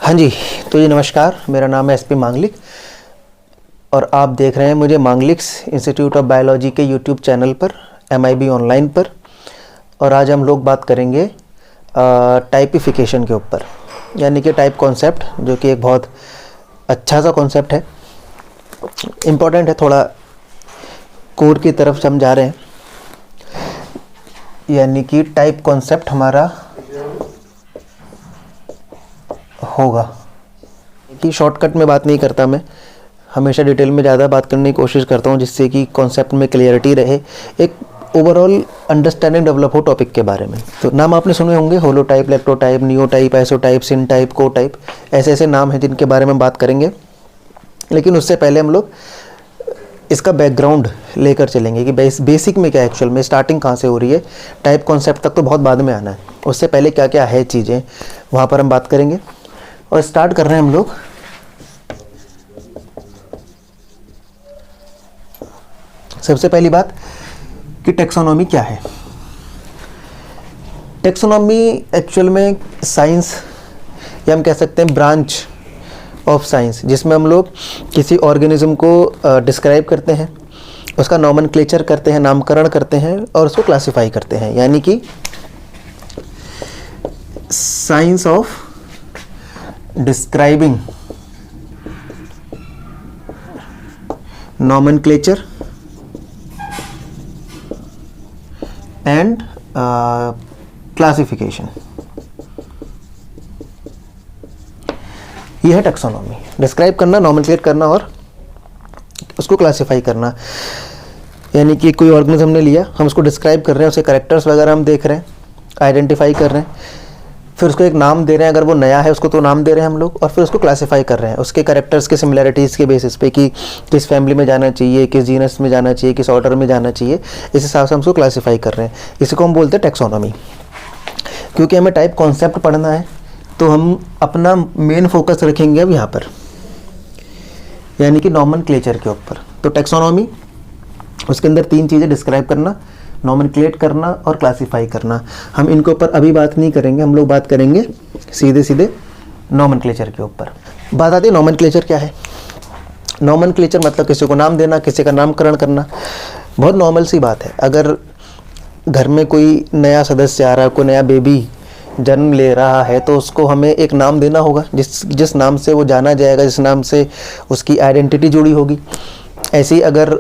हाँ जी, तो जी नमस्कार, मेरा नाम है एसपी मांगलिक और आप देख रहे हैं मुझे मांगलिक्स इंस्टीट्यूट ऑफ बायोलॉजी के यूट्यूब चैनल पर, MIB ऑनलाइन पर। और आज हम लोग बात करेंगे टाइपिफिकेशन के ऊपर, यानी कि टाइप कॉन्सेप्ट, जो कि एक बहुत अच्छा सा कॉन्सेप्ट है, इम्पोर्टेंट है, थोड़ा कोर की तरफ हम जा रहे हैं। यानी कि टाइप कॉन्सेप्ट हमारा होगा कि शॉर्टकट में बात नहीं करता, मैं हमेशा डिटेल में ज़्यादा बात करने की कोशिश करता हूँ, जिससे कि कॉन्सेप्ट में क्लियरिटी रहे, एक ओवरऑल अंडरस्टैंडिंग डेवलप हो टॉपिक के बारे में। तो नाम आपने सुने होंगे, होलोटाइप, इलेक्ट्रोटाइप, नियोटाइप, आइसोटाइप, सिनटाइप, कोटाइप, ऐसे ऐसे नाम हैं जिनके बारे में बात करेंगे। लेकिन उससे पहले हम लोग इसका बैकग्राउंड लेकर चलेंगे कि बेसिक में क्या, एक्चुअल में स्टार्टिंग कहाँ से हो रही है। टाइप कॉन्सेप्ट तक तो बहुत बाद में आना है, उससे पहले क्या क्या है चीज़ें, वहाँ पर हम बात करेंगे। और स्टार्ट कर रहे हैं हम लोग सबसे पहली बात कि टेक्सोनॉमी क्या है। टेक्सोनॉमी एक्चुअल में साइंस, या हम कह सकते हैं ब्रांच ऑफ साइंस, जिसमें हम लोग किसी ऑर्गेनिज्म को डिस्क्राइब करते हैं, उसका नॉमेनक्लेचर करते हैं, नामकरण करते हैं और उसको क्लासिफाई करते हैं। यानी कि science of describing, nomenclature and classification, यह है टेक्सोनॉमी। डिस्क्राइब करना, नॉमेनक्लेट करना और उसको क्लासिफाई करना। यानी कि कोई ऑर्गेनिज्म ने लिया, हम उसको डिस्क्राइब कर रहे हैं, उसके कैरेक्टर्स वगैरह हम देख रहे हैं, आइडेंटिफाई कर रहे हैं, फिर उसको एक नाम दे रहे हैं, अगर वो नया है उसको तो नाम दे रहे हैं हम लोग, और फिर उसको क्लासिफाई कर रहे हैं उसके कैरेक्टर्स के सिमिलैरिटीज़ के बेसिस पे कि किस फैमिली में जाना चाहिए, किस जीनस में जाना चाहिए, किस ऑर्डर में जाना चाहिए, इस हिसाब से हम उसको क्लासिफाई कर रहे हैं। इसी को हम बोलते हैं टेक्सोनॉमी। क्योंकि हमें टाइप कॉन्सेप्ट पढ़ना है तो हम अपना मेन फोकस रखेंगे अब यहाँ पर, यानी कि नॉमेनक्लेचर के ऊपर। तो टेक्सोनॉमी, उसके अंदर तीन चीज़ें, डिस्क्राइब करना, नॉमेनक्लेट करना और क्लासिफाई करना। हम इनके ऊपर अभी बात नहीं करेंगे, हम लोग बात करेंगे सीधे सीधे नॉमेनक्लेचर के ऊपर। बात आती है नॉमेनक्लेचर क्या है। नॉमेनक्लेचर मतलब किसी को नाम देना, किसी का नामकरण करना। बहुत नॉर्मल सी बात है। अगर घर में कोई नया सदस्य आ रहा है, कोई नया बेबी जन्म ले रहा है, तो उसको हमें एक नाम देना होगा, जिस नाम से वो जाना जाएगा, जिस नाम से उसकी आइडेंटिटी जुड़ी होगी। ऐसे ही अगर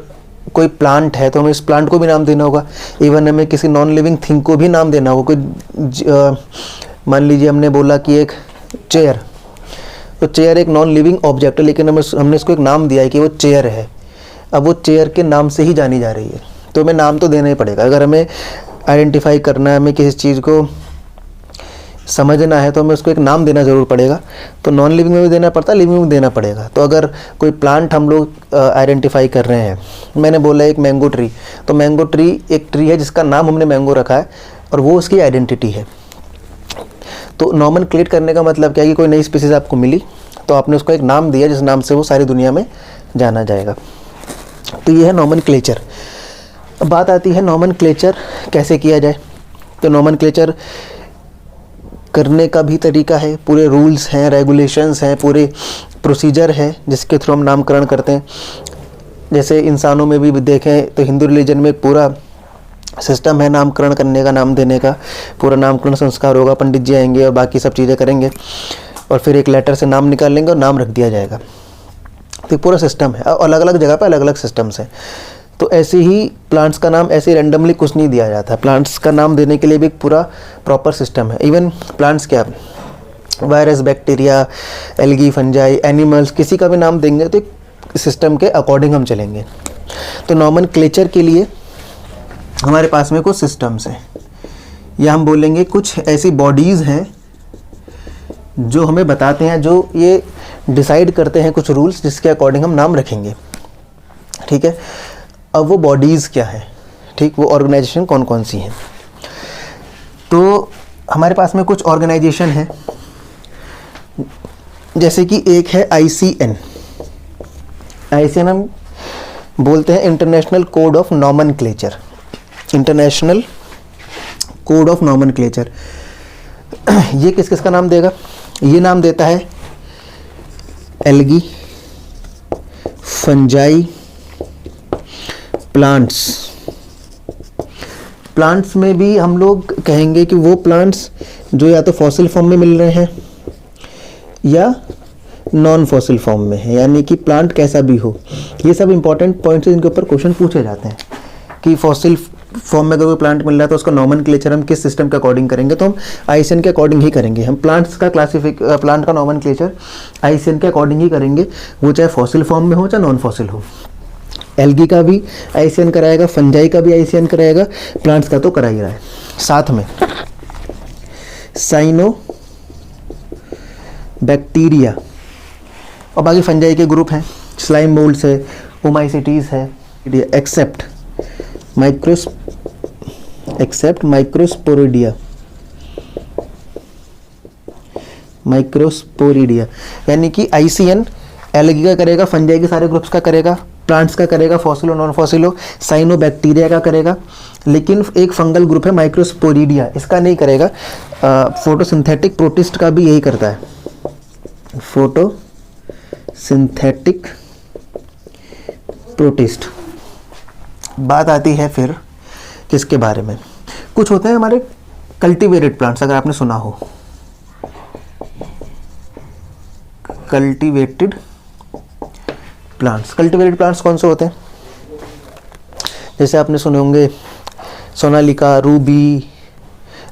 कोई प्लांट है तो हमें इस प्लांट को भी नाम देना होगा। इवन हमें किसी नॉन लिविंग थिंग को भी नाम देना होगा। कोई मान लीजिए हमने बोला कि एक चेयर, तो चेयर एक नॉन लिविंग ऑब्जेक्ट है, लेकिन हमने इसको एक नाम दिया है कि वो चेयर है। अब वो चेयर के नाम से ही जानी जा रही है, तो हमें नाम तो देना ही पड़ेगा। अगर हमें आइडेंटिफाई करना है, हमें किसी चीज़ को समझना है, तो हमें उसको एक नाम देना ज़रूर पड़ेगा। तो नॉन लिविंग में भी देना पड़ता है, लिविंग में भी देना पड़ेगा। तो अगर कोई प्लांट हम लोग आइडेंटिफाई कर रहे हैं, मैंने बोला एक मैंगो ट्री, तो मैंगो ट्री एक ट्री है जिसका नाम हमने मैंगो रखा है और वो उसकी आइडेंटिटी है। तो नॉमेनक्लेट करने का मतलब क्या है कि कोई नई स्पीसीज आपको मिली, तो आपने उसको एक नाम दिया जिस नाम से वो सारी दुनिया में जाना जाएगा। तो ये है नॉमेनक्लेचर। अब बात आती है नॉमेनक्लेचर कैसे किया जाए। तो नॉमेनक्लेचर करने का भी तरीका है, पूरे रूल्स हैं, रेगुलेशंस हैं, पूरे प्रोसीजर है जिसके थ्रू हम नामकरण करते हैं। जैसे इंसानों में भी देखें तो हिंदू रिलीजन में एक पूरा सिस्टम है नामकरण करने का, नाम देने का। पूरा नामकरण संस्कार होगा, पंडित जी आएंगे और बाकी सब चीज़ें करेंगे और फिर एक लेटर से नाम निकाल लेंगे और नाम रख दिया जाएगा। तो पूरा सिस्टम है, अलग अलग जगह पर अलग अलग सिस्टम्स हैं। तो ऐसे ही प्लांट्स का नाम ऐसे रैंडमली कुछ नहीं दिया जाता। प्लांट्स का नाम देने के लिए भी एक पूरा प्रॉपर सिस्टम है। इवन प्लांट्स क्या, virus, bacteria, algae, fungi, animals, किसी का भी नाम देंगे तो एक सिस्टम के अकॉर्डिंग हम चलेंगे। तो नॉमेनक्लेचर के लिए हमारे पास में कुछ सिस्टम्स हैं, या हम बोलेंगे कुछ ऐसी बॉडीज़ हैं जो हमें बताते हैं, जो ये डिसाइड करते हैं कुछ रूल्स जिसके अकॉर्डिंग हम नाम रखेंगे। ठीक है, अब वो बॉडीज़ क्या है, ठीक, वो ऑर्गेनाइजेशन कौन कौन सी हैं। तो हमारे पास में कुछ ऑर्गेनाइजेशन है, जैसे कि एक है ICN। ICN हम बोलते हैं international code of nomenclature. International code of nomenclature. ये किस किस का नाम देगा? ये नाम देता है एल्गी, फंजाई, प्लांट्स। प्लांट्स में भी हम लोग कहेंगे कि वो प्लांट्स जो या तो फॉसिल फॉर्म में मिल रहे हैं या नॉन फॉसिल फॉर्म में है, यानी कि प्लांट कैसा भी हो। ये सब इंपॉर्टेंट पॉइंट्स हैं, इनके ऊपर क्वेश्चन पूछे जाते हैं कि फॉसिल फॉर्म में अगर कोई प्लांट मिल रहा है तो उसका नॉमेनक्लेचर हम किस सिस्टम के अकॉर्डिंग करेंगे, तो हम आईसीएन के अकॉर्डिंग ही करेंगे। हम प्लांट्स का प्लांट का नॉमेनक्लेचर आईसीएन के अकॉर्डिंग ही करेंगे, वो चाहे फॉसिल फॉर्म में हो चाहे नॉन फॉसिल हो। एल्गी का भी आईसीएन कराएगा, फंजाई का भी आईसीएन कराएगा, प्लांट्स का तो करा ही रहा है। साथ में साइनो बैक्टीरिया और बाकी फंजाई के ग्रुप हैं, स्लाइम मोल्ड्स है, ओमाइसिटीज है, एक्सेप्ट माइक्रोस्पोरिडिया, यानी कि आईसीएन एल्गी का करेगा, फंजाई के सारे ग्रुप्स का करेगा, प्लांट्स का करेगा, फॉसिल और नॉन फॉसिल हो, साइनोबैक्टीरिया का करेगा, लेकिन एक फंगल ग्रुप है माइक्रोस्पोरिडिया, इसका नहीं करेगा। फोटोसिंथेटिक प्रोटिस्ट का भी यही करता है, फोटोसिंथेटिक प्रोटिस्ट। बात आती है फिर किसके बारे में, कुछ होते हैं हमारे कल्टीवेटेड प्लांट्स, अगर आपने सुना हो कल्टीवेटेड प्लांट्स कौन से होते हैं, जैसे आपने सुने होंगे सोनालिका, रूबी,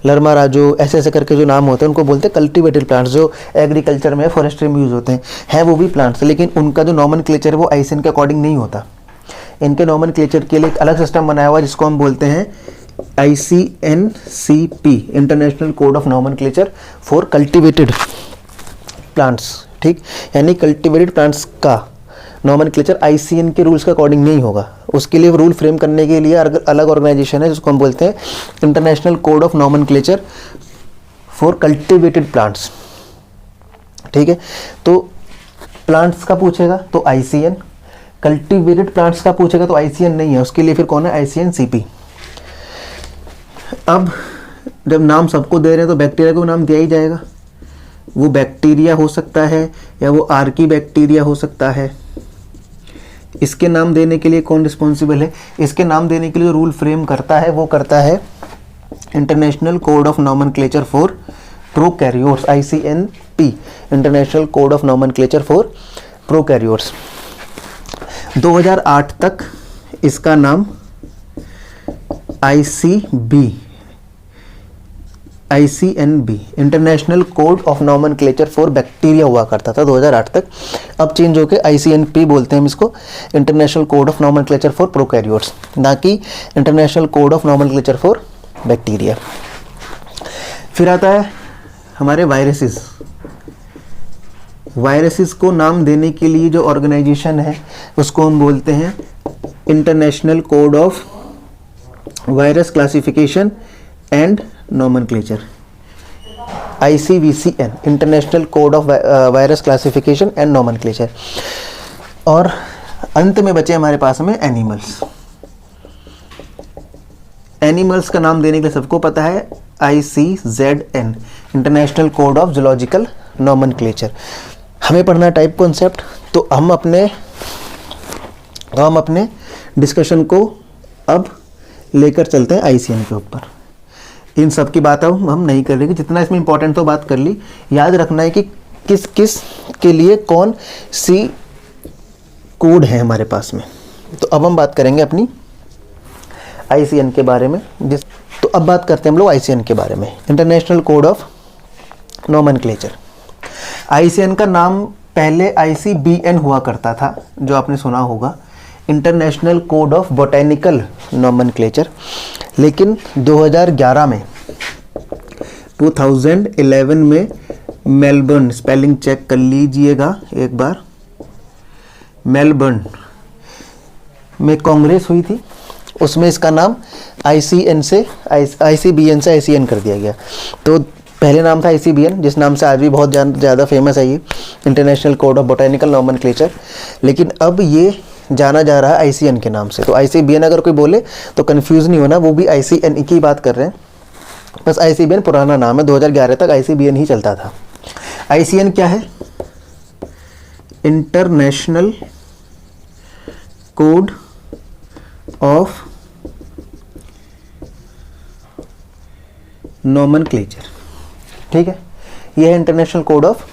लर्मा राजो, ऐसे ऐसे करके जो नाम होते हैं उनको बोलते हैं कल्टीवेटेड प्लांट्स, जो एग्रीकल्चर में फॉरेस्ट्री में यूज होते हैं वो भी प्लांट्स, लेकिन उनका जो नॉमेनक्लेचर है वो आईसीएन के अकॉर्डिंग नहीं होता। इनके नॉमेनक्लेचर के लिए एक अलग सिस्टम बनाया हुआ है जिसको हम बोलते हैं ICNCP, international code of nomenclature for cultivated plants. ठीक, यानी कल्टीवेटेड प्लांट्स का नॉमेनक्लेचर आईसीएन के रूल्स के अकॉर्डिंग नहीं होगा, उसके लिए रूल फ्रेम करने के लिए अलग ऑर्गेनाइजेशन है जिसको हम बोलते हैं international code of nomenclature for cultivated plants. ठीक है, तो प्लांट्स का पूछेगा तो आईसीएन, कल्टीवेटेड प्लांट्स का पूछेगा तो आईसीएन नहीं है, उसके लिए फिर कौन है, ICNCP। अब जब नाम सबको दे रहे हैं तो बैक्टीरिया को नाम दिया ही जाएगा, वो बैक्टीरिया हो सकता है या वो आर्की बैक्टीरिया हो सकता है। इसके नाम देने के लिए कौन रिस्पॉन्सिबल है, इसके नाम देने के लिए जो रूल फ्रेम करता है वो करता है international code of nomenclature for prokaryotes, ICNP, international code of nomenclature for prokaryotes. 2008 तक इसका नाम ICNB, international code of nomenclature for bacteria हुआ करता था 2008 तक। अब चेंज होकर ICNP बोलते हैं हम इसको, international code of nomenclature for prokaryotes, ना कि international code of nomenclature for bacteria. फिर आता है हमारे वायरसेस को नाम देने के लिए जो ऑर्गेनाइजेशन है उसको हम बोलते हैं international code of virus classification and nomenclature, ICVCN, international code of virus classification and nomenclature. और अंत में बचे हमारे पास में एनिमल्स का नाम देने के लिए सबको पता है ICZN, international code of zoological nomenclature. हमें पढ़ना टाइप कॉन्सेप्ट, तो हम अपने डिस्कशन को अब लेकर चलते हैं ICN के ऊपर। इन सब की बात अब हम नहीं कर रहे कि जितना इसमें इंपॉर्टेंट तो बात कर ली, याद रखना है कि किस किस के लिए कौन सी कोड है हमारे पास में। तो अब हम बात करेंगे अपनी ICN के बारे में। तो अब बात करते हैं हम लोग ICN के बारे में, international code of nomenclature. ICN का नाम पहले ICBN हुआ करता था, जो आपने सुना होगा, international code of botanical nomenclature. लेकिन 2011 में मेलबर्न, स्पेलिंग चेक कर लीजिएगा एक बार, मेलबर्न में कांग्रेस हुई थी, उसमें इसका नाम ICBN से ICN कर दिया गया। तो पहले नाम था ICBN, जिस नाम से आज भी बहुत ज़्यादा फेमस है ये international code of botanical nomenclature, लेकिन अब ये जाना जा रहा है ICN के नाम से। तो ICBN अगर कोई बोले तो कंफ्यूज नहीं होना, वो भी ICN की बात कर रहे हैं, बस ICBN पुराना नाम है, 2011 तक ICBN ही चलता था। ICN क्या है? International code of nomenclature. ठीक है, यह है international code of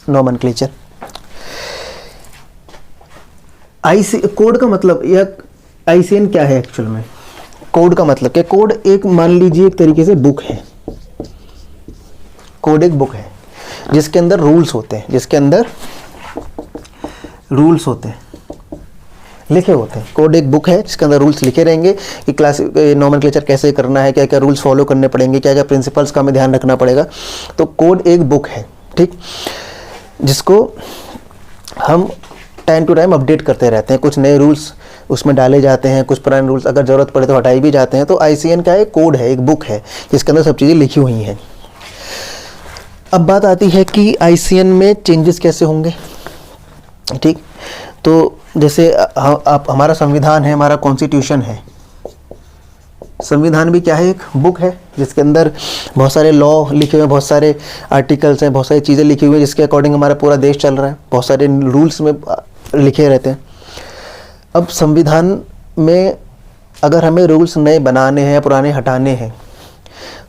nomenclature. IC code का मतलब, यह आईसीएन क्या है एक्चुअल में? कोड का मतलब क्या? कोड एक, मान लीजिए एक तरीके से बुक है। कोड एक बुक है जिसके अंदर रूल्स होते हैं, जिसके अंदर रूल्स होते हैं, लिखे होते हैं। कोड एक बुक है जिसके अंदर रूल्स लिखे रहेंगे कि क्लास नोमेनक्लेचर कैसे करना है, क्या क्या रूल्स फॉलो करने पड़ेंगे, क्या क्या प्रिंसिपल्स का हमें ध्यान रखना पड़ेगा। तो कोड एक बुक है, ठीक, जिसको हम टाइम टू टाइम अपडेट करते रहते हैं। कुछ नए रूल्स उसमें डाले जाते हैं, कुछ पुराने रूल्स अगर ज़रूरत पड़े तो हटाए भी जाते हैं। तो आईसीएन क्या है? कोड है, एक बुक है जिसके अंदर सब चीज़ें लिखी हुई हैं। अब बात आती है कि आईसीएन में चेंजेस कैसे होंगे। ठीक, तो जैसे आप, हमारा संविधान है, हमारा कॉन्स्टिट्यूशन है। संविधान भी क्या है? एक बुक है जिसके अंदर बहुत सारे लॉ लिखे हुए हैं, बहुत सारे आर्टिकल्स हैं, बहुत सारी चीज़ें लिखी हुई हैं जिसके अकॉर्डिंग हमारा पूरा देश चल रहा है। बहुत सारे रूल्स में लिखे रहते हैं। अब संविधान में अगर हमें रूल्स नए बनाने हैं, पुराने हटाने हैं,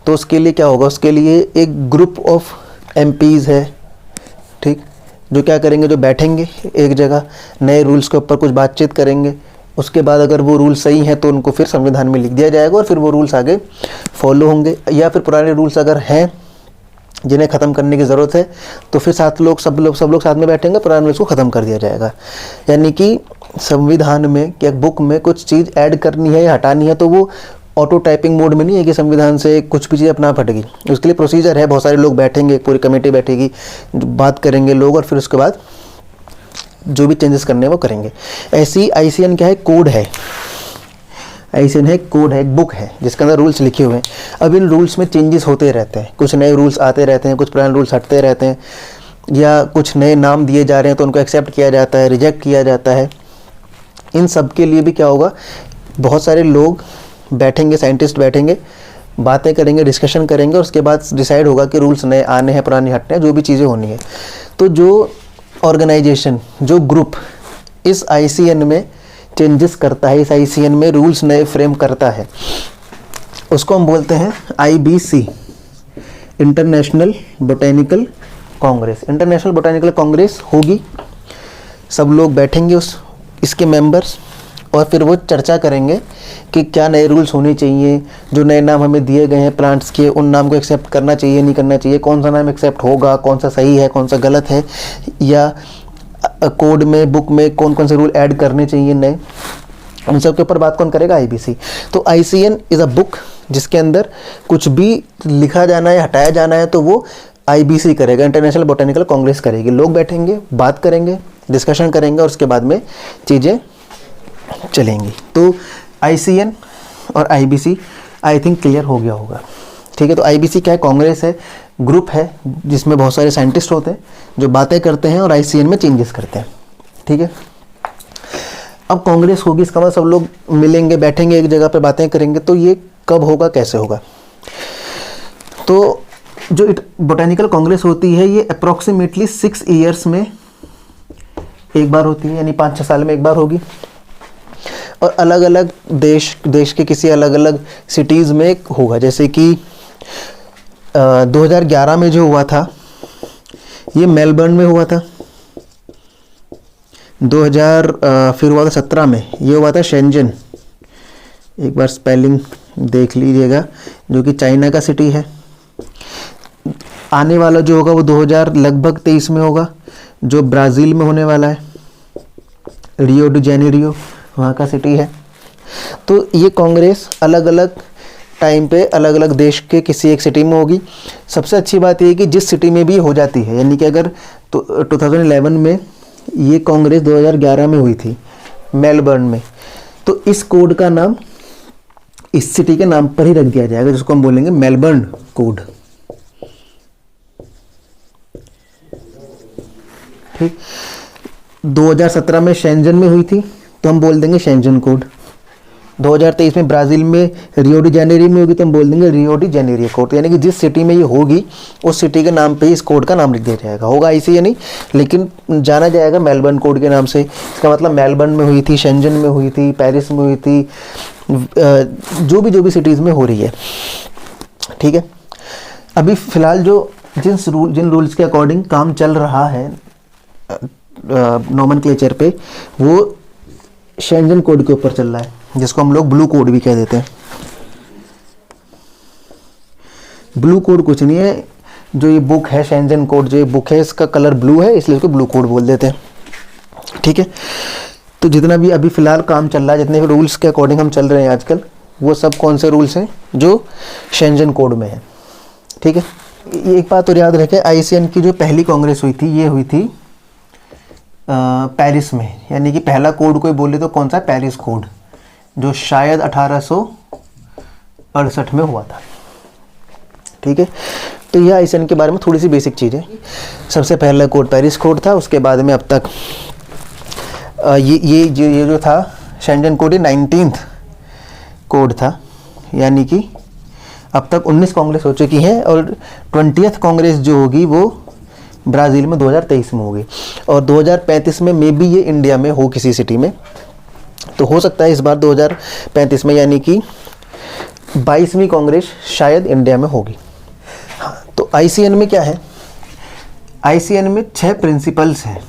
तो उसके लिए क्या होगा? उसके लिए एक ग्रुप ऑफ एमपीज़ है, ठीक, जो क्या करेंगे? जो बैठेंगे एक जगह, नए रूल्स के ऊपर कुछ बातचीत करेंगे। उसके बाद अगर वो रूल्स सही हैं तो उनको फिर संविधान में लिख दिया जाएगा और फिर वो रूल्स आगे फॉलो होंगे। या फिर पुराने रूल्स अगर हैं जिन्हें ख़त्म करने की ज़रूरत है तो फिर सब लोग साथ में बैठेंगे, पुराने रूल्स को ख़त्म कर दिया जाएगा। यानी कि संविधान में क्या बुक में कुछ चीज़ ऐड करनी है या हटानी है तो वो ऑटो टाइपिंग मोड में नहीं है कि संविधान से कुछ भी चीज़ अपना फटेगी। उसके लिए प्रोसीजर है, बहुत सारे लोग बैठेंगे, एक पूरी कमेटी बैठेगी, बात करेंगे लोग, और फिर उसके बाद जो भी चेंजेस करने हैं वो करेंगे। ऐसी आईसीएन क्या है? कोड है। आईसीएन है कोड है, एक बुक है जिसके अंदर रूल्स लिखे हुए हैं। अब इन रूल्स में चेंजेस होते रहते हैं, कुछ नए रूल्स आते रहते हैं, कुछ पुराने रूल्स हटते रहते हैं, या कुछ नए नाम दिए जा रहे हैं तो उनको एक्सेप्ट किया जाता है, रिजेक्ट किया जाता है। इन सब के लिए भी क्या होगा? बहुत सारे लोग बैठेंगे, साइंटिस्ट बैठेंगे, बातें करेंगे, डिस्कशन करेंगे, और उसके बाद डिसाइड होगा कि रूल्स नए आने हैं, पुराने हटने हैं, जो भी चीज़ें होनी है। तो जो ऑर्गेनाइजेशन, जो ग्रुप इस आईसीएन में चेंजेस करता है, इस आईसीएन में रूल्स नए फ्रेम करता है, उसको हम बोलते हैं IBC, international botanical Congress. International botanical Congress होगी, सब लोग बैठेंगे इसके मेंबर्स, और फिर वो चर्चा करेंगे कि क्या नए रूल्स होने चाहिए, जो नए नाम हमें दिए गए हैं प्लांट्स के, उन नाम को एक्सेप्ट करना चाहिए, नहीं करना चाहिए, कौन सा नाम एक्सेप्ट होगा, कौन सा सही है, कौन सा गलत है, या कोड में, बुक में कौन कौन से रूल ऐड करने चाहिए नए। उन सब के ऊपर बात कौन करेगा? आईबीसी। तो आईसीएन इज़ अ बुक जिसके अंदर कुछ भी लिखा जाना है, हटाया जाना है तो वो आईबीसी करेगा, इंटरनेशनल बोटेनिकल कांग्रेस करेगी। लोग बैठेंगे, बात करेंगे, डिस्कशन करेंगे, और उसके बाद में चीज़ें चलेंगी। तो आईसीएन और आईबीसी आई थिंक क्लियर हो गया होगा। ठीक है, तो आईबीसी क्या है? कांग्रेस है, ग्रुप है जिसमें बहुत सारे साइंटिस्ट होते हैं जो बातें करते हैं और आईसीएन में चेंजेस करते हैं। ठीक है, अब कांग्रेस होगी, इसका मतलब सब लोग मिलेंगे, बैठेंगे एक जगह पे, बातें करेंगे। तो ये कब होगा, कैसे होगा? तो जो बोटेनिकल कांग्रेस होती है ये अप्रॉक्सीमेटली 6 ईयर्स में एक बार होती है, यानी 5-6 साल में एक बार होगी। और अलग अलग देश के किसी अलग अलग सिटीज़ में होगा। जैसे कि 2011 में जो हुआ था ये मेलबर्न में हुआ था। 2000 फिर हुआ था 17 में, ये हुआ था शेंजन, एक बार स्पेलिंग देख लीजिएगा, जो कि चाइना का सिटी है। आने वाला जो होगा वो 2023 में होगा, जो ब्राज़ील में होने वाला है, रियो डी जेनेरियो वहाँ का सिटी है। तो ये कांग्रेस अलग अलग टाइम पे अलग अलग देश के किसी एक सिटी में होगी। सबसे अच्छी बात ये है कि जिस सिटी में भी हो जाती है, यानी कि अगर तो 2011 में ये कांग्रेस 2011 में हुई थी मेलबर्न में, तो इस कोड का नाम इस सिटी के नाम पर ही रख दिया जाएगा, जिसको हम बोलेंगे मेलबर्न कोड। ठीक, 2017 में शेंजन में हुई थी तो हम बोल देंगे शेंजन कोड। 2023 में ब्राज़ील में रियो डी जेनेरियो में होगी तो हम बोल देंगे रियो डी जेनेरियो कोड, यानी कि जिस सिटी में ये होगी उस सिटी के नाम पे ही इस कोड का नाम लिख दिया जाएगा। होगा ऐसे या नहीं, लेकिन जाना जाएगा मेलबर्न कोड के नाम से। इसका मतलब मेलबर्न में हुई थी, शेंजन में हुई थी, पेरिस में हुई थी, जो भी सिटीज़ में हो रही है। ठीक है, अभी फ़िलहाल जो जिन रूल्स के अकॉर्डिंग काम चल रहा है नोमेनक्लेचर पे, वो शेंजन कोड के ऊपर चल रहा है, जिसको हम लोग ब्लू कोड भी कह देते हैं। ब्लू कोड कुछ नहीं है, जो ये बुक है शेंजन कोड, जो ये बुक है इसका कलर ब्लू है, इसलिए इसको ब्लू कोड बोल देते हैं। ठीक है, तो जितना भी अभी फ़िलहाल काम चल रहा है, जितने भी रूल्स के अकॉर्डिंग हम चल रहे हैं आजकल, वो सब कौन से रूल्स हैं जो शेंजन कोड में है। ठीक है, एक बात और याद रखें, ICN की जो पहली कांग्रेस हुई थी, ये हुई थी पेरिस में, यानी कि पहला कोड कोई बोले तो कौन सा, पेरिस कोड, जो शायद 1868 में हुआ था। ठीक है, तो यह ICN के बारे में थोड़ी सी बेसिक चीज़ें। सबसे पहला कोड पेरिस कोड था, उसके बाद में अब तक ये जो था शेंजन कोड, ये 19th कोड था, यानी कि अब तक 19 कांग्रेस हो चुकी हैं और 20th कांग्रेस जो होगी वो ब्राज़ील में 2023 में होगी, और 2035 में मे बी ये इंडिया में हो किसी सिटी में, तो हो सकता है इस बार 2035 में, यानी कि 22वीं कांग्रेस शायद इंडिया में होगी। हाँ, तो ICN में क्या है, ICN में 6 प्रिंसिपल्स हैं।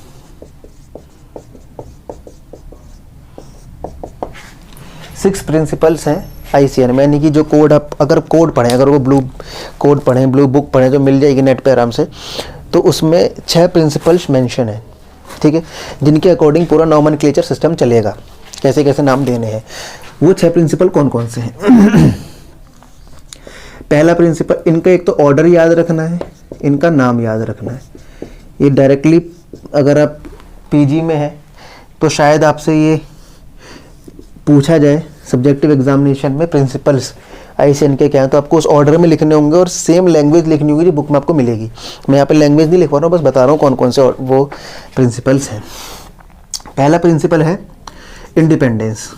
6 प्रिंसिपल्स हैं ICN में, यानी कि जो कोड आप अगर कोड पढ़ें, अगर वो ब्लू कोड पढ़ें, ब्लू बुक पढ़ें, जो मिल जाएगी नेट पे आराम से, तो उसमें 6 प्रिंसिपल्स मेंशन है। ठीक है, जिनके अकॉर्डिंग पूरा नोमेनक्लेचर सिस्टम चलेगा, कैसे कैसे नाम देने हैं। वो 6 प्रिंसिपल कौन कौन से हैं? पहला प्रिंसिपल, इनका एक तो ऑर्डर याद रखना है, इनका नाम याद रखना है। ये डायरेक्टली अगर आप PG में है तो शायद आपसे ये पूछा जाए सब्जेक्टिव एग्जामिनेशन में, प्रिंसिपल्स ICN के क्या हैं, तो आपको उस ऑर्डर में लिखने होंगे और सेम लैंग्वेज लिखनी होगी जो बुक में आपको मिलेगी। मैं यहाँ पे लैंग्वेज नहीं लिखवा रहा हूँ, बस बता रहा हूँ कौन कौन से वो प्रिंसिपल्स हैं। पहला प्रिंसिपल है इंडिपेंडेंस।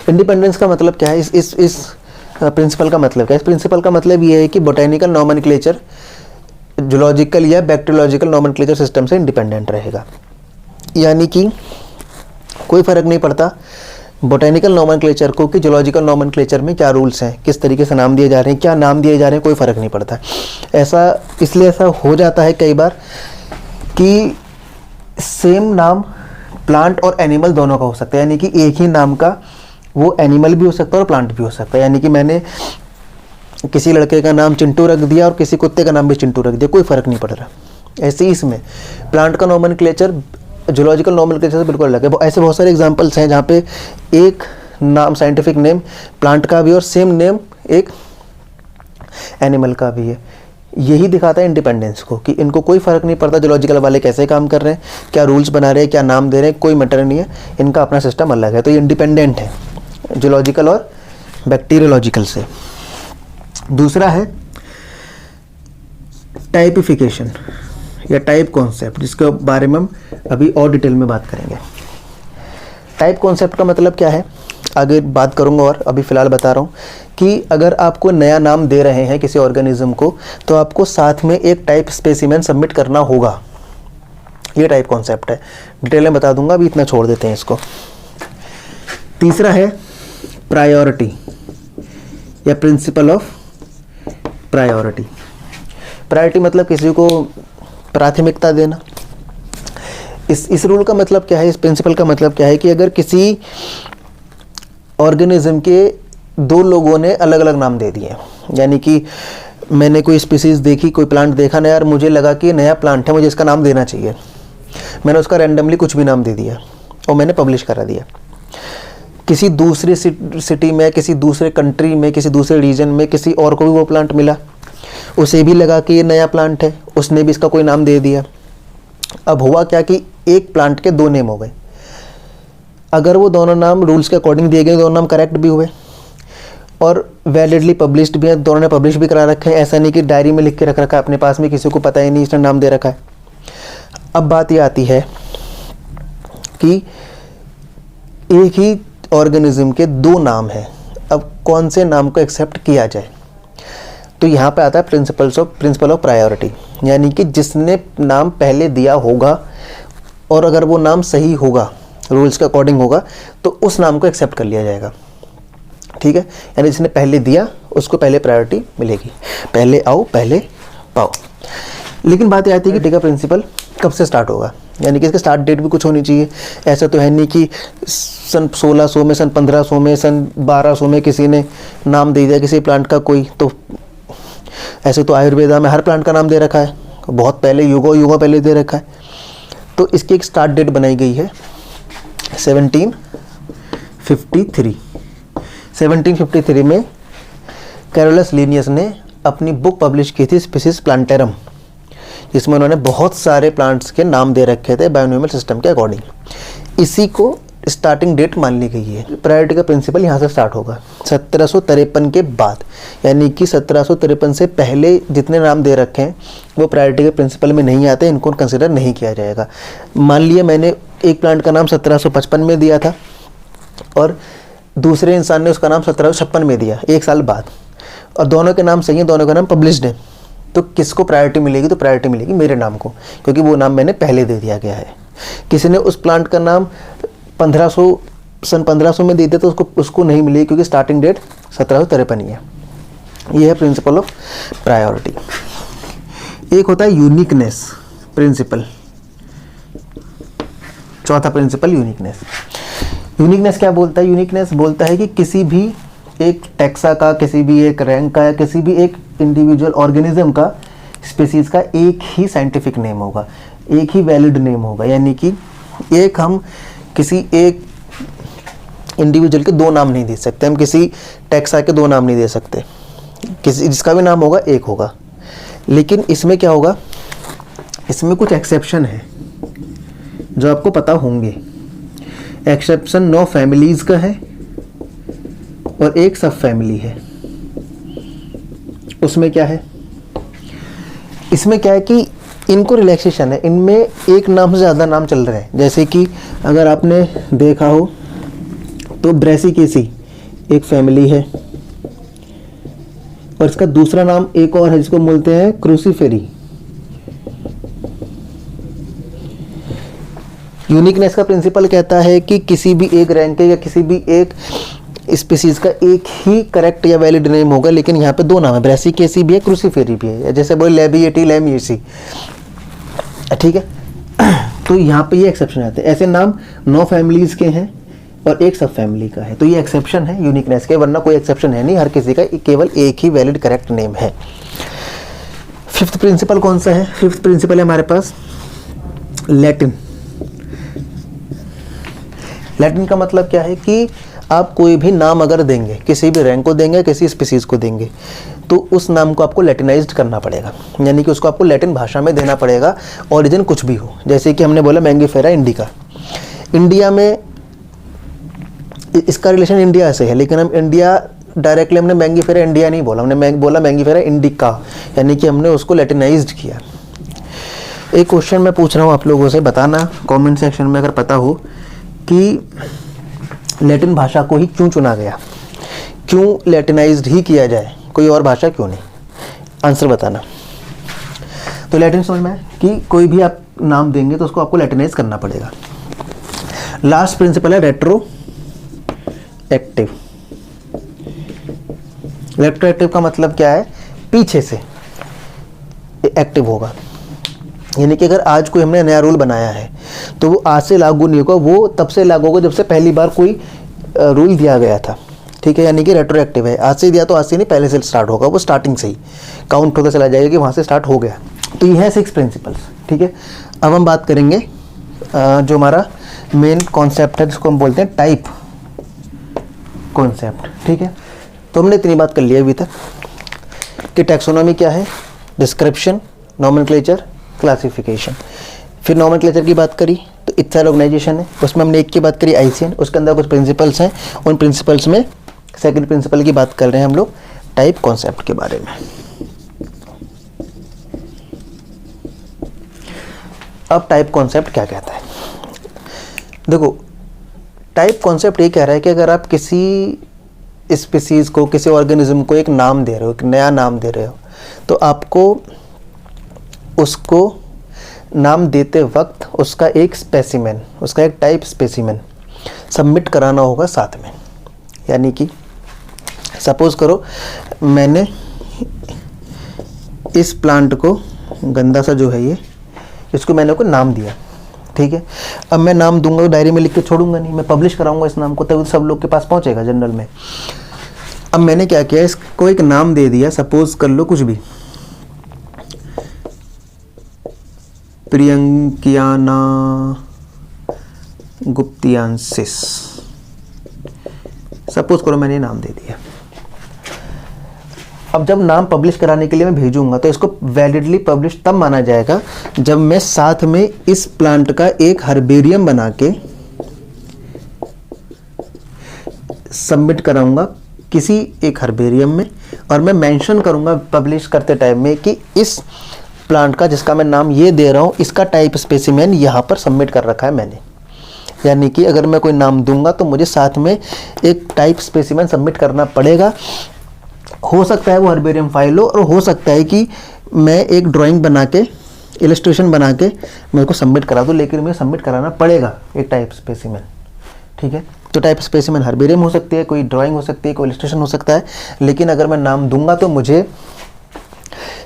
इंडिपेंडेंस का मतलब क्या है, इस प्रिंसिपल का मतलब क्या है? इस प्रिंसिपल का मतलब ये है कि बोटेनिकल नोमेनक्लेचर जूलॉजिकल या बैक्टीरियोलॉजिकल नोमेनक्लेचर सिस्टम से इंडिपेंडेंट रहेगा, यानी कि कोई फ़र्क नहीं पड़ता बोटेनिकल नोमेनक्लेचर को कि जूलॉजिकल नोमेनक्लेचर में क्या रूल्स हैं, किस तरीके से नाम दिए जा रहे हैं, क्या नाम दिए जा रहे हैं, कोई फ़र्क नहीं पड़ता। इसलिए ऐसा हो जाता है कई बार कि सेम नाम प्लांट और एनिमल दोनों का हो सकता है, यानी कि एक ही नाम का वो एनिमल भी हो सकता है और प्लांट भी हो सकता है। यानी कि मैंने किसी लड़के का नाम चिंटू रख दिया और किसी कुत्ते का नाम भी चिंटू रख दिया, कोई फ़र्क नहीं पड़ रहा। ऐसे ही इसमें प्लांट का नोमेनक्लेचर जूलॉजिकल नोमेनक्लेचर से बिल्कुल अलग है। ऐसे बहुत सारे एग्जांपल्स हैं जहाँ पे एक नाम साइंटिफिक नेम प्लांट का भी और सेम नेम एक एनिमल का भी है। यही दिखाता है इंडिपेंडेंस को कि इनको कोई फ़र्क नहीं पड़ता जूलॉजिकल वाले कैसे काम कर रहे हैं, क्या रूल्स बना रहे हैं, क्या नाम दे रहे हैं, कोई मैटर नहीं है, इनका अपना सिस्टम अलग है। तो ये इंडिपेंडेंट है जूलॉजिकल और बैक्टीरियोलॉजिकल से। दूसरा है टाइपिफिकेशन या टाइप कॉन्सेप्ट, जिसके बारे में हम अभी और डिटेल में बात करेंगे। टाइप कॉन्सेप्ट का मतलब क्या है आगे बात करूंगा, और अभी फ़िलहाल बता रहा हूँ कि अगर आपको नया नाम दे रहे हैं किसी ऑर्गेनिज्म को, तो आपको साथ में एक टाइप स्पेसिमेन सबमिट करना होगा। ये टाइप कॉन्सेप्ट है, डिटेल में बता दूंगा, अभी इतना छोड़ देते हैं इसको। तीसरा है प्रायोरिटी या प्रिंसिपल ऑफ प्रायोरिटी। प्रायोरिटी मतलब किसी को प्राथमिकता देना। इस रूल का मतलब क्या है, इस प्रिंसिपल का मतलब क्या है कि अगर किसी ऑर्गेनिज्म के दो लोगों ने अलग अलग नाम दे दिए, यानी कि मैंने कोई स्पीसीज़ देखी, कोई प्लांट देखा ना यार, मुझे लगा कि नया प्लांट है, मुझे इसका नाम देना चाहिए, मैंने उसका रैंडमली कुछ भी नाम दे दिया और मैंने पब्लिश करा दिया। किसी दूसरी सिटी में, किसी दूसरे कंट्री में, किसी दूसरे रीजन में किसी और को भी वो प्लांट मिला, उसे भी लगा कि ये नया प्लांट है, उसने भी इसका कोई नाम दे दिया। अब हुआ क्या कि एक प्लांट के दो नेम हो गए। अगर वो दोनों नाम रूल्स के अकॉर्डिंग दिए गए, दोनों नाम करेक्ट भी हुए और वैलिडली पब्लिश्ड भी है, दोनों ने पब्लिश भी करा रखे हैं, ऐसा नहीं कि डायरी में लिख के रख रखा है अपने पास में, किसी को पता ही नहीं इसने नाम दे रखा है। अब बात ये आती है कि एक ही ऑर्गेनिज्म के दो नाम हैं, अब कौन से नाम को एक्सेप्ट किया जाए। तो यहाँ पे आता है प्रिंसिपल ऑफ प्रायोरिटी, यानी कि जिसने नाम पहले दिया होगा और अगर वो नाम सही होगा, रूल्स के अकॉर्डिंग होगा, तो उस नाम को एक्सेप्ट कर लिया जाएगा। ठीक है, यानी जिसने पहले दिया उसको पहले प्रायोरिटी मिलेगी, पहले आओ पहले पाओ। लेकिन बात यह आती है कि टीका प्रिंसिपल कब से स्टार्ट होगा, यानी कि इसका स्टार्ट डेट भी कुछ होनी चाहिए। ऐसा तो है नहीं कि सन 1600 में, सन 1500 में, सन 1200 में किसी ने नाम दे दिया किसी प्लांट का कोई। तो ऐसे तो आयुर्वेदा में हर प्लांट का नाम दे रखा है, बहुत पहले, युगों पहले दे रखा है। तो इसकी एक स्टार्ट डेट बनाई गई है 1753। 1753 में कैरोलस लिनियस ने अपनी बुक पब्लिश की थी स्पीसीज प्लांटेरम, जिसमें उन्होंने बहुत सारे प्लांट्स के नाम दे रखे थे बायोनोमियल सिस्टम के अकॉर्डिंग। इसी को स्टार्टिंग डेट मान ली गई है। प्रायोरिटी का प्रिंसिपल यहाँ से स्टार्ट होगा 1753 के बाद, यानी कि 1753 से पहले जितने नाम दे रखे हैं वो प्रायोरिटी के प्रिंसिपल में नहीं आते, इनको कंसिडर नहीं किया जाएगा। मान लिया मैंने एक प्लांट का नाम 1755 में दिया था और दूसरे इंसान ने उसका नाम 1756 में दिया, एक साल बाद, और दोनों के नाम सही हैं, दोनों का नाम पब्लिश्ड है, तो किसको प्रायोरिटी मिलेगी? तो प्रायोरिटी मिलेगी मेरे नाम को, क्योंकि वो नाम मैंने पहले दे दिया गया है। किसी ने उस प्लांट का नाम सन 1500 में दे दिया तो उसको नहीं मिलेगी, क्योंकि स्टार्टिंग डेट 1753 ही है। ये है प्रिंसिपल ऑफ प्रायोरिटी। एक होता है यूनिकनेस प्रिंसिपल, चौथा प्रिंसिपल यूनिकनेस। यूनिकनेस क्या बोलता है? यूनिकनेस बोलता है कि किसी भी एक टैक्सा का, किसी भी एक रैंक का, या किसी भी एक इंडिविजुअल ऑर्गेनिज्म का, स्पीसीज का एक ही साइंटिफिक नेम होगा, एक ही वैलिड नेम होगा। यानी कि एक हम किसी एक इंडिविजुअल के दो नाम नहीं दे सकते, हम किसी टैक्सा के दो नाम नहीं दे सकते, किसी जिसका भी नाम होगा एक होगा। लेकिन इसमें क्या होगा, इसमें कुछ एक्सेप्शन है जो आपको पता होंगे। एक्सेप्शन 9 फैमिलीज का है और एक सब फैमिली है। उसमें क्या है, इसमें क्या है कि इनको रिलैक्सेशन है, इनमें एक नाम से ज़्यादा नाम चल रहे हैं। जैसे कि अगर आपने देखा हो तो ब्रेसिकेसी एक फैमिली है और इसका दूसरा नाम एक और है जिसको बोलते हैं क्रूसीफेरी। यूनिकनेस का प्रिंसिपल कहता है कि किसी भी एक रैंक के या किसी भी एक स्पीसीज का एक ही करेक्ट या वैलिड नेम होगा, लेकिन यहाँ पे दो नाम है, ब्रेसिकेसी भी है, क्रूसीफेरी भी है। जैसे बोले लेबिएटी, लेमिएसी, ठीक है। तो यहाँ पे ये एक्सेप्शन आते हैं। ऐसे नाम 9 फैमिलीज के हैं और एक सब फैमिली का है, तो ये एक्सेप्शन है यूनिकनेस के, वरना कोई एक्सेप्शन है नहीं, हर किसी का केवल एक ही वैलिड करेक्ट नेम है। फिफ्थ प्रिंसिपल कौन सा है? फिफ्थ प्रिंसिपल है हमारे पास लैटिन। लैटिन का मतलब क्या है कि आप कोई भी नाम अगर देंगे, किसी भी रैंक को देंगे, किसी स्पीसीज को देंगे, तो उस नाम को आपको लैटिनाइज्ड करना पड़ेगा, यानी कि उसको आपको लैटिन भाषा में देना पड़ेगा, ओरिजिन कुछ भी हो। जैसे कि हमने बोला मैंगीफेरा इंडिका, इंडिया में इसका रिलेशन इंडिया से है, लेकिन हम इंडिया डायरेक्टली हमने मैंगीफेरा इंडिया नहीं बोला, हमने बोला मैंगीफेरा इंडिका, यानी कि हमने उसको लैटिनाइज्ड किया। एक क्वेश्चन मैं पूछ रहा हूँ आप लोगों से, बताना कमेंट सेक्शन में अगर पता हो कि लैटिन भाषा को ही क्यों चुना गया, क्यों लैटिनाइज्ड ही किया जाए, कोई और भाषा क्यों नहीं? आंसर बताना। तो लैटिन समझ में है कि कोई भी आप नाम देंगे तो उसको आपको लैटिनाइज करना पड़ेगा। लास्ट प्रिंसिपल है रेट्रो एक्टिव। रेट्रोएक्टिव का मतलब क्या है? पीछे से एक्टिव होगा, यानी कि अगर आज कोई हमने नया रूल बनाया है तो वो आज से लागू नहीं होगा, वो तब से लागू होगा जब से पहली बार कोई रूल दिया गया था, ठीक है। यानी कि रेट्रोएक्टिव है, आज से दिया तो आज से नहीं, पहले से स्टार्ट होगा, वो स्टार्टिंग से ही काउंट होकर चला जाएगा कि वहाँ से स्टार्ट हो गया। तो ये है 6 प्रिंसिपल्स, ठीक है। अब हम बात करेंगे जो हमारा मेन कॉन्सेप्ट है, जिसको हम बोलते हैं टाइप कॉन्सेप्ट, ठीक है। तो हमने इतनी बात कर ली अभी तक कि टैक्सोनॉमी क्या है, डिस्क्रिप्शन, नोमेनक्लेचर, क्लासिफिकेशन। फिर नोमेनक्लेचर की बात करी तो इथेल ऑर्गेनाइजेशन है, उसमें हमने एक की बात करी आईसीएन, उसके अंदर कुछ प्रिंसिपल्स हैं, उन प्रिंसिपल्स में सेकंड प्रिंसिपल की बात कर रहे हैं हम लोग टाइप कॉन्सेप्ट के बारे में। अब टाइप कॉन्सेप्ट क्या कहता है? देखो, टाइप कॉन्सेप्ट ये कह रहा है कि अगर आप किसी स्पीसीज़ को, किसी ऑर्गेनिज्म को एक नाम दे रहे हो, एक नया नाम दे रहे हो, तो आपको उसको नाम देते वक्त उसका एक स्पेसिमेन, उसका एक टाइप स्पेसिमेन सबमिट कराना होगा साथ में। यानी कि सपोज़ करो मैंने इस प्लांट को, गंदा सा जो है ये, इसको मैंने को नाम दिया, ठीक है। अब मैं नाम दूंगा तो डायरी में लिख के छोड़ूंगा नहीं, मैं पब्लिश कराऊंगा इस नाम को, तभी सब लोग के पास पहुंचेगा जनरल में। अब मैंने क्या किया, इसको एक नाम दे दिया, सपोज कर लो कुछ भी, प्रियंकियाना गुप्तियांसिस, सपोज करो मैंने नाम दे दिया। अब जब नाम पब्लिश कराने के लिए मैं भेजूंगा तो इसको वैलिडली पब्लिश तब माना जाएगा जब मैं साथ में इस प्लांट का एक हर्बेरियम बना के सबमिट कराऊंगा किसी एक हर्बेरियम में, और मैं मेंशन करूंगा पब्लिश करते टाइम में कि इस प्लांट का, जिसका मैं नाम ये दे रहा हूं, इसका टाइप स्पेसिमेन यहाँ पर सबमिट कर रखा है मैंने। यानी कि अगर मैं कोई नाम दूंगा तो मुझे साथ में एक टाइप स्पेसिमेन सबमिट करना पड़ेगा। हो सकता है वो हर्बेरियम फाइल हो, और हो सकता है कि मैं एक ड्राइंग बना के, इलस्ट्रेशन बना के मेरे को सबमिट करा दूँ, लेकिन मुझे सबमिट कराना पड़ेगा एक टाइप स्पेसिमेन, ठीक है। तो टाइप स्पेसिमेन हर्बेरियम हो सकती है, कोई ड्राइंग हो सकती है, कोई इलस्ट्रेशन हो सकता है, लेकिन अगर मैं नाम दूंगा तो मुझे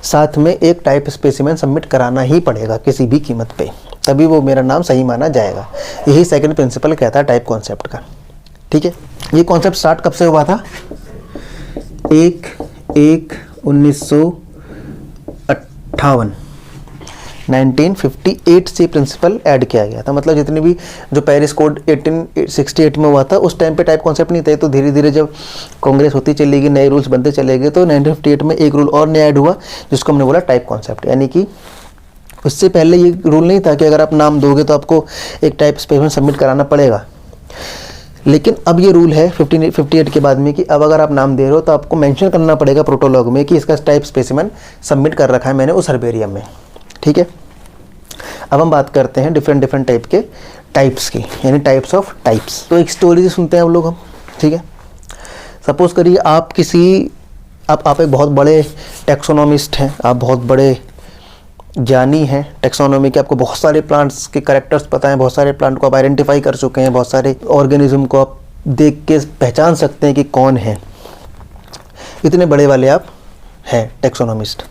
साथ में एक टाइप स्पेसिमेन सबमिट कराना ही पड़ेगा किसी भी कीमत पे, तभी वो मेरा नाम सही माना जाएगा। यही सेकंड प्रिंसिपल कहता है टाइप कॉन्सेप्ट का, ठीक है। ये कॉन्सेप्ट स्टार्ट कब से हुआ था? 1/1/1958 1958 से प्रिंसिपल ऐड किया गया था। मतलब जितने भी, जो पेरिस कोड 1868 में हुआ था, उस टाइम पे टाइप कॉन्सेप्ट नहीं था। तो धीरे धीरे जब कांग्रेस होती चली गई, नए रूल्स बनते चले गए, तो 1958 में एक रूल और नया ऐड हुआ जिसको हमने बोला टाइप कॉन्सेप्ट। यानी कि उससे पहले ये रूल नहीं था कि अगर आप नाम दोगे तो आपको एक टाइप स्पेसिमेन सबमिट कराना पड़ेगा, लेकिन अब ये रूल है 58 के बाद में कि अब अगर आप नाम दे रहे हो तो आपको मेंशन करना पड़ेगा प्रोटोलॉग में कि इसका टाइप स्पेसिमेन सबमिट कर रखा है मैंने उस हर्बेरियम में, ठीक है। अब हम बात करते हैं डिफरेंट टाइप के टाइप्स की, यानी टाइप्स ऑफ टाइप्स। तो एक स्टोरी सुनते हैं हम, ठीक है। सपोज करिए आप आप एक बहुत बड़े टेक्सोनोमिस्ट हैं, आप बहुत बड़े ज्ञानी हैं टेक्सोनोमी के, आपको बहुत सारे प्लांट्स के कैरेक्टर्स पता हैं, बहुत सारे प्लांट को आप आइडेंटिफाई कर चुके हैं, बहुत सारे ऑर्गेनिज्म को आप देख के पहचान सकते हैं कि कौन है, इतने बड़े वाले आप हैं टेक्सोनोमिस्ट।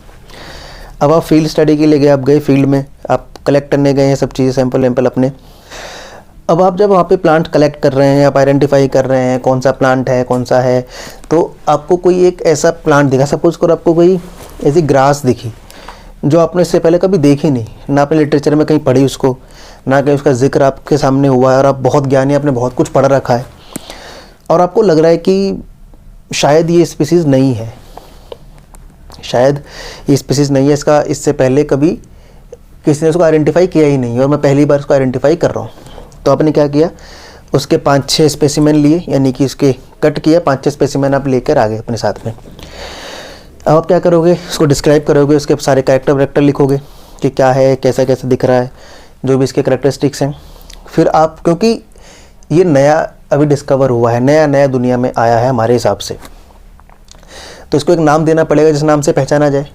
अब आप फील्ड स्टडी के लिए गए, आप गए फील्ड में, आप कलेक्ट करने गए हैं सब चीज़ें, सैंपल अपने। अब आप जब वहाँ पे प्लांट कलेक्ट कर रहे हैं, आप आइडेंटिफाई कर रहे हैं कौन सा प्लांट है, कौन सा है, तो आपको कोई एक ऐसा प्लांट दिखा, सपोज करो आपको कोई ऐसी ग्रास दिखी जो आपने इससे पहले कभी देखी नहीं, ना आपने लिटरेचर में कहीं पढ़ी उसको, ना कहीं उसका जिक्र आपके सामने हुआ है, और आप बहुत ज्ञानी, आपने बहुत कुछ पढ़ रखा है, और आपको लग रहा है कि शायद ये स्पीसीज़ नहीं है, शायद ये स्पीसीज़ नहीं है, इसका इससे पहले कभी किसी ने उसको आइडेंटिफाई किया ही नहीं, और मैं पहली बार उसको आइडेंटिफाई कर रहा हूँ। तो आपने क्या किया, उसके 5-6 स्पेसिमेन लिए, यानी कि उसके कट किया, 5-6 स्पेसिमेन आप लेकर आ गए अपने साथ में। अब आप क्या करोगे, उसको डिस्क्राइब करोगे, उसके सारे कैरेक्टर लिखोगे कि क्या है, कैसा कैसा दिख रहा है, जो भी इसके कैरेक्टरिस्टिक्स हैं। फिर आप, क्योंकि ये नया अभी डिस्कवर हुआ है, नया दुनिया में आया है हमारे हिसाब से, तो इसको एक नाम देना पड़ेगा जिस नाम से पहचाना जाए।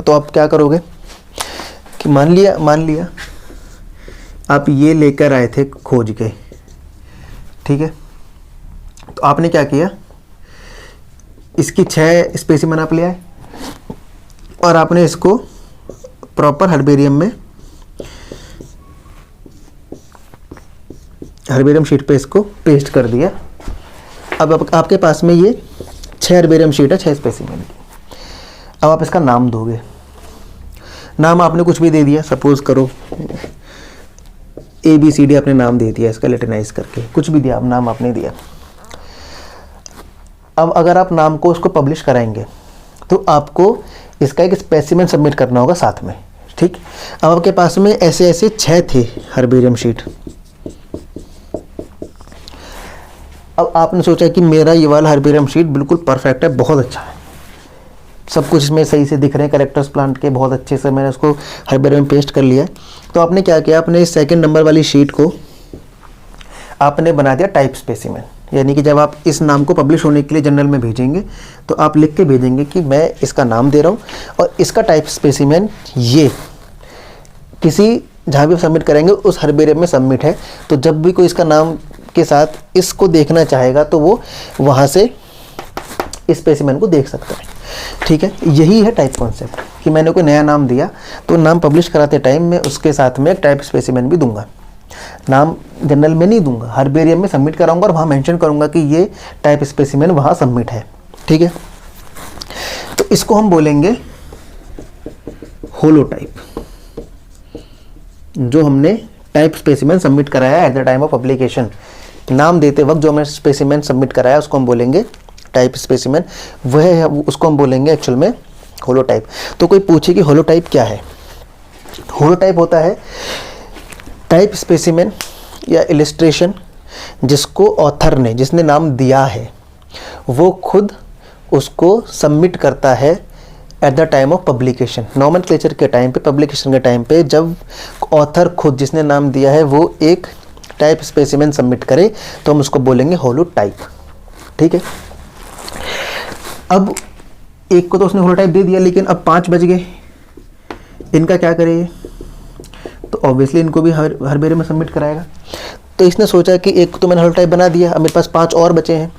तो आप क्या करोगे कि मान लिया आप ये लेकर आए थे खोज के, ठीक है। तो आपने क्या किया, इसकी 6 स्पेसिमेन आप ले आए, और आपने इसको प्रॉपर हर्बेरियम में, हर्बेरियम शीट पे इसको पेस्ट कर दिया। अब आपके पास में ये 6 हर्बेरियम शीट है 6 स्पेसिमेन की। अब आप इसका नाम दोगे, नाम आपने कुछ भी दे दिया, सपोज करो ABCD आपने नाम दे दिया इसका लैटिनाइज करके, कुछ भी दिया, आप नाम आपने दिया। अब अगर आप नाम को उसको पब्लिश कराएंगे तो आपको इसका एक स्पेसिमेन सबमिट करना होगा साथ में, ठीक। अब आपके पास में ऐसे 6 थे हर्बेरियम शीट। अब आपने सोचा कि मेरा ये वाला हर्बेरियम शीट बिल्कुल परफेक्ट है, बहुत अच्छा है, सब कुछ इसमें सही से दिख रहे हैं कैरेक्टर्स प्लांट के, बहुत अच्छे से मैंने उसको हरबेरियम में पेस्ट कर लिया है। तो आपने क्या किया, अपने सेकंड नंबर वाली शीट को आपने बना दिया टाइप स्पेसिमेन, यानी कि जब आप इस नाम को पब्लिश होने के लिए जर्नल में भेजेंगे तो आप लिख के भेजेंगे कि मैं इसका नाम दे रहा हूँ और इसका टाइप स्पेसिमेन ये किसी जहाँ भी सबमिट करेंगे उस हरबेरियम में सबमिट है। तो जब भी कोई इसका नाम के साथ इसको देखना चाहेगा तो वो वहाँ से इस स्पेसिमेन को देख सकता है। ठीक है, यही है टाइप कॉन्सेप्ट कि मैंने कोई नया नाम दिया तो नाम पब्लिश कराते टाइम मैं उसके साथ में एक टाइप स्पेसिमेन भी दूंगा। नाम जनरल में नहीं दूंगा, हरबेरियम में सबमिट कराऊंगा और वहाँ मेंशन करूंगा कि ये टाइप स्पेसिमेन वहाँ सबमिट है। ठीक है, तो इसको हम बोलेंगे होलोटाइप, जो हमने टाइप स्पेसिमेन सबमिट कराया at the time of publication. नाम देते वक्त जो हमने स्पेसिमेन सबमिट कराया उसको हम बोलेंगे टाइप स्पेसिमेन, वह है उसको हम बोलेंगे एक्चुअल में होलोटाइप। तो कोई पूछे कि होलोटाइप क्या है? होलोटाइप होता है टाइप स्पेसिमेन या इलिस्ट्रेशन जिसको ऑथर ने, जिसने नाम दिया है, वो खुद उसको सबमिट करता है at the time of publication. Nomenclature के टाइम पे, पब्लिकेशन के टाइम पे जब ऑथर खुद जिसने नाम दिया है वो एक टाइप स्पेसिमेन सबमिट करे तो हम उसको बोलेंगे होलोटाइप। ठीक है, अब एक को तो उसने होलोटाइप दे दिया, लेकिन अब 5 बज गए, इनका क्या करे? तो ऑब्वियसली इनको भी हरबेरियम में सबमिट कराएगा। तो इसने सोचा कि एक तो मैंने होलोटाइप बना दिया, अब मेरे पास 5 और बचे हैं,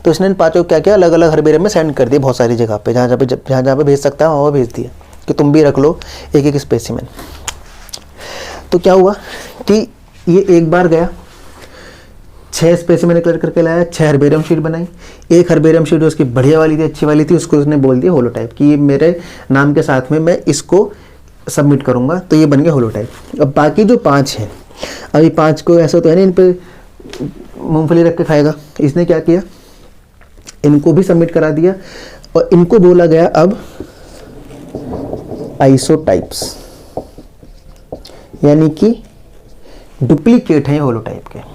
तो इसने इन 5 को क्या किया, अलग अलग हरबेरियम में सेंड कर दिया बहुत सारी जगह पे, जहाँ जहाँ पे भेज सकता है वहाँ भेज दिया कि तुम भी रख लो एक एक स्पेसिमेन। तो क्या हुआ कि ये एक बार गया, 6 स्पेसिमेन कलेक्ट करके लाया, 6 हरबेरियम शीट बनाई। एक हरबेरियम शीट जो उसकी बढ़िया वाली थी, अच्छी वाली थी, उसको उसने बोल दिया होलोटाइप कि ये मेरे नाम के साथ में मैं इसको सबमिट करूंगा, तो ये बन गया होलोटाइप। अब बाकी जो 5 हैं, अभी 5 को ऐसा तो है नहीं इन पे मूंगफली रख के खाएगा, इसने क्या किया, इनको भी सबमिट करा दिया और इनको बोला गया अब आइसोटाइप्स, यानी कि डुप्लीकेट है होलोटाइप के।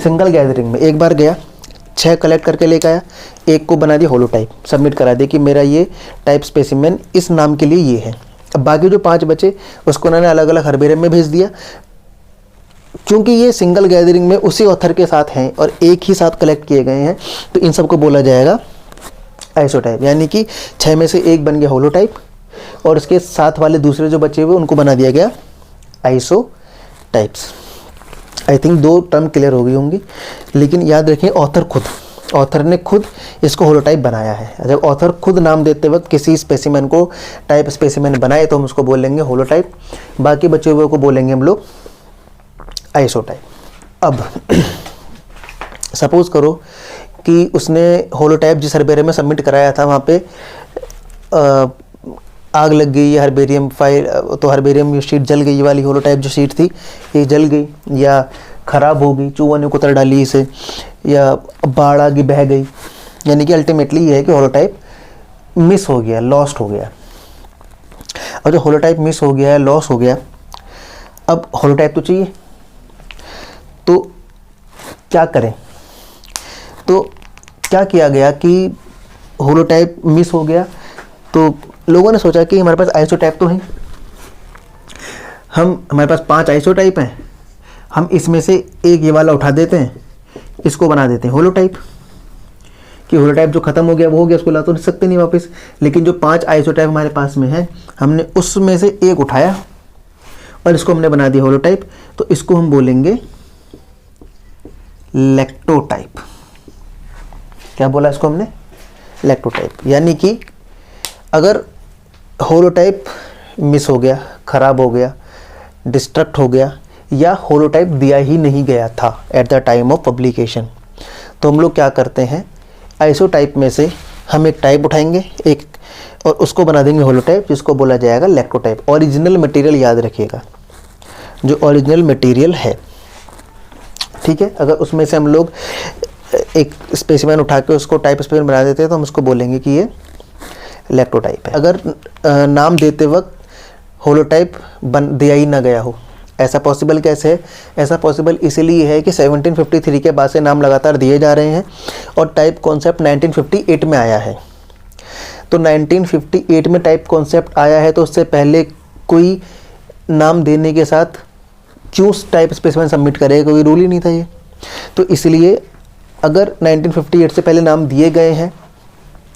सिंगल गैदरिंग में एक बार गया, 6 कलेक्ट करके लेकर आया, एक को बना दिया होलोटाइप, सबमिट करा दिया कि मेरा ये टाइप स्पेसिमेन इस नाम के लिए ये है। अब बाकी जो 5 बचे उसको उन्होंने अलग अलग हरबेरियम में भेज दिया। क्योंकि ये सिंगल गैदरिंग में उसी ऑथर के साथ हैं और एक ही साथ कलेक्ट किए गए हैं, तो इन सबको बोला जाएगा आइसोटाइप, यानी कि 6 में से एक बन गया होलोटाइप और उसके साथ वाले दूसरे जो बचे हुए उनको बना दिया गया आइसोटाइप्स। आई थिंक 2 टर्म क्लियर हो गई होंगी, लेकिन याद रखें ऑथर ने खुद इसको होलोटाइप बनाया है। जब ऑथर खुद नाम देते वक्त किसी स्पेसिमेन को टाइप स्पेसिमेन बनाए तो हम उसको बोलेंगे होलोटाइप, बाकी बचे हुए को बोलेंगे हम लोग आइसोटाइप। अब सपोज करो कि उसने होलोटाइप जिस हरबेरियम में सबमिट कराया था वहाँ पे आग लग गई, या हरबेरियम फाइल, तो हरबेरियम शीट जल गई, ये वाली होलोटाइप जो शीट थी ये जल गई या ख़राब हो गई, चूहों ने कुतर डाली इसे, या बाढ़ आगे बह गई, यानी कि अल्टीमेटली ये है कि होलोटाइप मिस हो गया, लॉस्ट हो गया। और जो होलोटाइप मिस हो गया है, लॉस हो गया, अब होलोटाइप तो चाहिए, तो क्या करें? तो क्या किया गया कि होलोटाइप मिस हो गया, तो लोगों ने सोचा कि हमारे पास आइसोटाइप तो है, हमारे पास 5 आइसोटाइप हैं, हम इसमें से एक ये वाला उठा देते हैं, इसको बना देते हैं होलोटाइप, कि होलोटाइप जो खत्म हो गया वो हो गया, उसको ला तो नहीं सकते नहीं वापस। लेकिन जो 5 आइसोटाइप हमारे पास में है, हमने उसमें से एक उठाया और इसको हमने बना दिया होलोटाइप, तो इसको हम बोलेंगे लैक्टोटाइप। क्या बोला इसको हमने? लैक्टोटाइप। यानी कि अगर होलोटाइप मिस हो गया, ख़राब हो गया, डिस्ट्रक्ट हो गया, या होलोटाइप दिया ही नहीं गया था at the time of publication, तो हम लोग क्या करते हैं, आइसोटाइप में से हम एक टाइप उठाएंगे एक और उसको बना देंगे होलोटाइप, जिसको बोला जाएगा लैक्टोटाइप। ओरिजिनल मटेरियल याद रखिएगा, जो ओरिजिनल मटेरियल है, ठीक है। अगर उसमें से हम लोग एक स्पेसिमेन उठा के उसको टाइप स्पेसिमेन बना देते हैं तो हम उसको बोलेंगे कि ये लैक्टोटाइप है। अगर नाम देते वक्त होलोटाइप दिया ही ना गया हो, ऐसा पॉसिबल कैसे है? ऐसा पॉसिबल इसीलिए है कि 1753 के बाद से नाम लगातार दिए जा रहे हैं और टाइप कॉन्सेप्ट 1958 में आया है। तो 1958 में टाइप कॉन्सेप्ट आया है, तो उससे पहले कोई नाम देने के साथ क्यों टाइप स्पेसिमेन सबमिट करेगा, कोई रूल ही नहीं था ये। तो इसलिए अगर 1958 से पहले नाम दिए गए हैं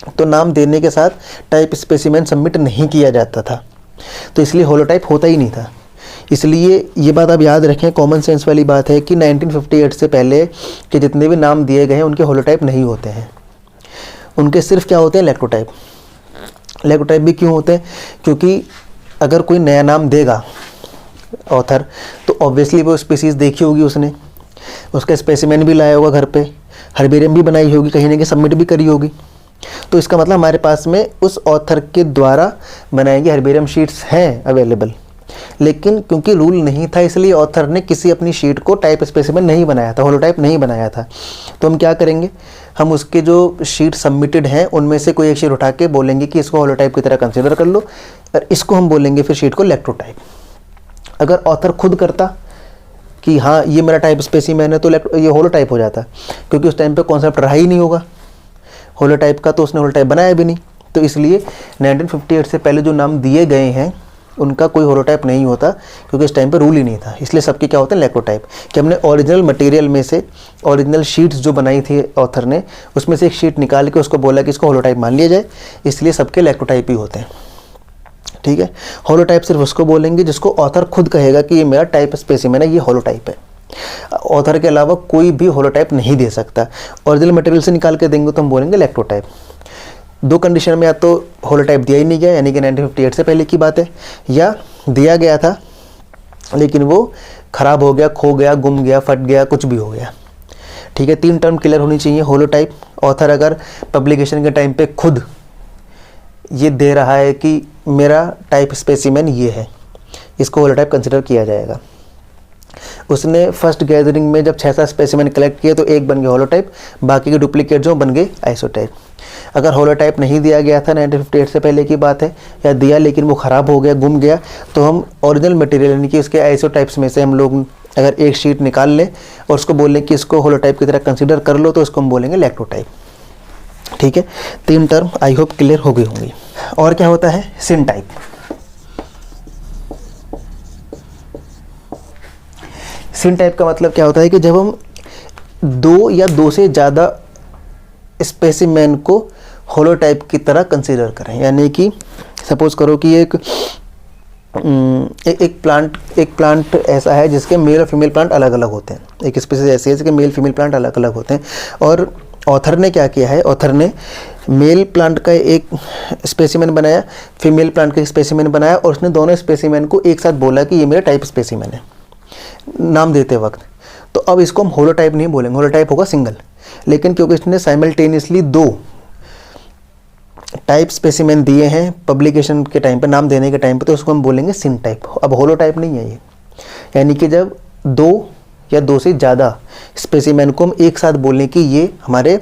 तो नाम देने के साथ टाइप स्पेसिमेन सबमिट नहीं किया जाता था, तो इसलिए होलोटाइप होता ही नहीं था। इसलिए ये बात आप याद रखें, कॉमन सेंस वाली बात है कि 1958 से पहले के जितने भी नाम दिए गए हैं उनके होलोटाइप नहीं होते हैं, उनके सिर्फ क्या होते हैं, इलेक्ट्रोटाइप। इलेक्ट्रोटाइप भी क्यों होते हैं, क्योंकि अगर कोई नया नाम देगा ऑथर तो ऑब्वियसली वो स्पीसीज़ देखी होगी उसने, उसका स्पेसिमेन भी लाया होगा घर पे, हर्बेरियम भी बनाई होगी, कहीं ना कहीं सबमिट भी करी होगी। तो इसका मतलब हमारे पास में उस ऑथर के द्वारा बनाई गई हर्बेरियम शीट्स हैं अवेलेबल, लेकिन क्योंकि रूल नहीं था इसलिए ऑथर ने किसी अपनी शीट को टाइप स्पेसिमेन नहीं बनाया था, होलोटाइप नहीं बनाया था। तो हम क्या करेंगे, हम उसके जो शीट सबमिटेड हैं उनमें से कोई एक शीट उठा के बोलेंगे कि इसको होलोटाइप की तरह कंसिडर कर लो, और इसको हम बोलेंगे फिर शीट को इलेक्ट्रोटाइप। अगर ऑथर खुद करता कि हाँ ये मेरा टाइप स्पेसिमेन है तो ये होलोटाइप हो जाता, क्योंकि उस टाइम पे कॉन्सेप्ट रहा ही नहीं होगा होलोटाइप का, तो उसने होलोटाइप बनाया भी नहीं। तो इसलिए 1958 से पहले जो नाम दिए गए हैं उनका कोई होलोटाइप नहीं होता, क्योंकि इस टाइम पे रूल ही नहीं था। इसलिए सबके क्या होते हैं, इलेक्ट्रोटाइप। कि हमने ओरिजिनल मटेरियल में से ओरिजिनल शीट्स जो बनाई थी ऑथर ने, उसमें से एक शीट निकाल के उसको बोला कि इसको होलोटाइप मान लिया जाए, इसलिए सबके इलेक्ट्रोटाइप ही होते हैं। ठीक है, होलोटाइप सिर्फ उसको बोलेंगे जिसको ऑथर खुद कहेगा कि ये मेरा टाइप स्पेसिमेन है, ये होलोटाइप है। ऑथर के अलावा कोई भी होलोटाइप नहीं दे सकता। ओरिजिनल मटेरियल से निकाल के देंगे तो हम बोलेंगे इलेक्ट्रोटाइप। दो कंडीशन में, या तो होलोटाइप दिया ही नहीं गया यानी कि 1958 से पहले की बात है, या दिया गया था लेकिन वो ख़राब हो गया, खो गया, गुम गया, फट गया, कुछ भी हो गया। ठीक है, 3 टर्म क्लियर होनी चाहिए। होलोटाइप, ऑथर अगर पब्लिकेशन के टाइम पे खुद ये दे रहा है कि मेरा टाइप स्पेसिमेन ये है, इसको होलोटाइप कंसिडर किया जाएगा। उसने फर्स्ट गैदरिंग में जब 6-7 स्पेसिमेन कलेक्ट किए तो एक बन गया होलोटाइप, बाकी के डुप्लीकेट जो बन गए आइसोटाइप। अगर होलोटाइप नहीं दिया गया था, 1958 से पहले की बात है, या दिया लेकिन वो ख़राब हो गया, गुम गया, तो हम ओरिजिनल मटेरियल यानी कि उसके आइसोटाइप्स में से हम लोग अगर एक शीट निकाल लें और उसको बोलें कि इसको होलोटाइप की तरह कंसिडर कर लो, तो इसको हम बोलेंगे इलेक्ट्रोटाइप। ठीक है, 3 टर्म आई होप क्लियर हो गई होंगी। और क्या होता है, सिनटाइप। सिनटाइप का मतलब क्या होता है कि जब हम 2 या 2 से ज़्यादा स्पेसिमेन को होलोटाइप की तरह कंसीडर करें। यानी कि सपोज करो कि एक प्लांट ऐसा है जिसके मेल और फीमेल प्लांट अलग अलग होते हैं। एक स्पीसीज ऐसी है जिसके मेल फीमेल प्लांट अलग अलग होते हैं, और ऑथर ने क्या किया है, ऑथर ने मेल प्लांट का एक स्पेसिमेन बनाया, फीमेल प्लांट का एक स्पेसिमेन बनाया, और उसने दोनों स्पेसिमेन को एक साथ बोला कि ये मेरा टाइप स्पेसिमेन है नाम देते वक्त। तो अब इसको हम होलोटाइप नहीं बोलेंगे, होलोटाइप होगा सिंगल। लेकिन क्योंकि इसने साइमल्टेनियसली 2 टाइप स्पेसिमेन दिए हैं पब्लिकेशन के टाइम पे, नाम देने के टाइम पे, तो उसको हम बोलेंगे सिनटाइप। अब होलोटाइप नहीं है ये, यानी कि जब 2 या 2 से ज़्यादा स्पेसिमेन को हम एक साथ बोलें कि ये हमारे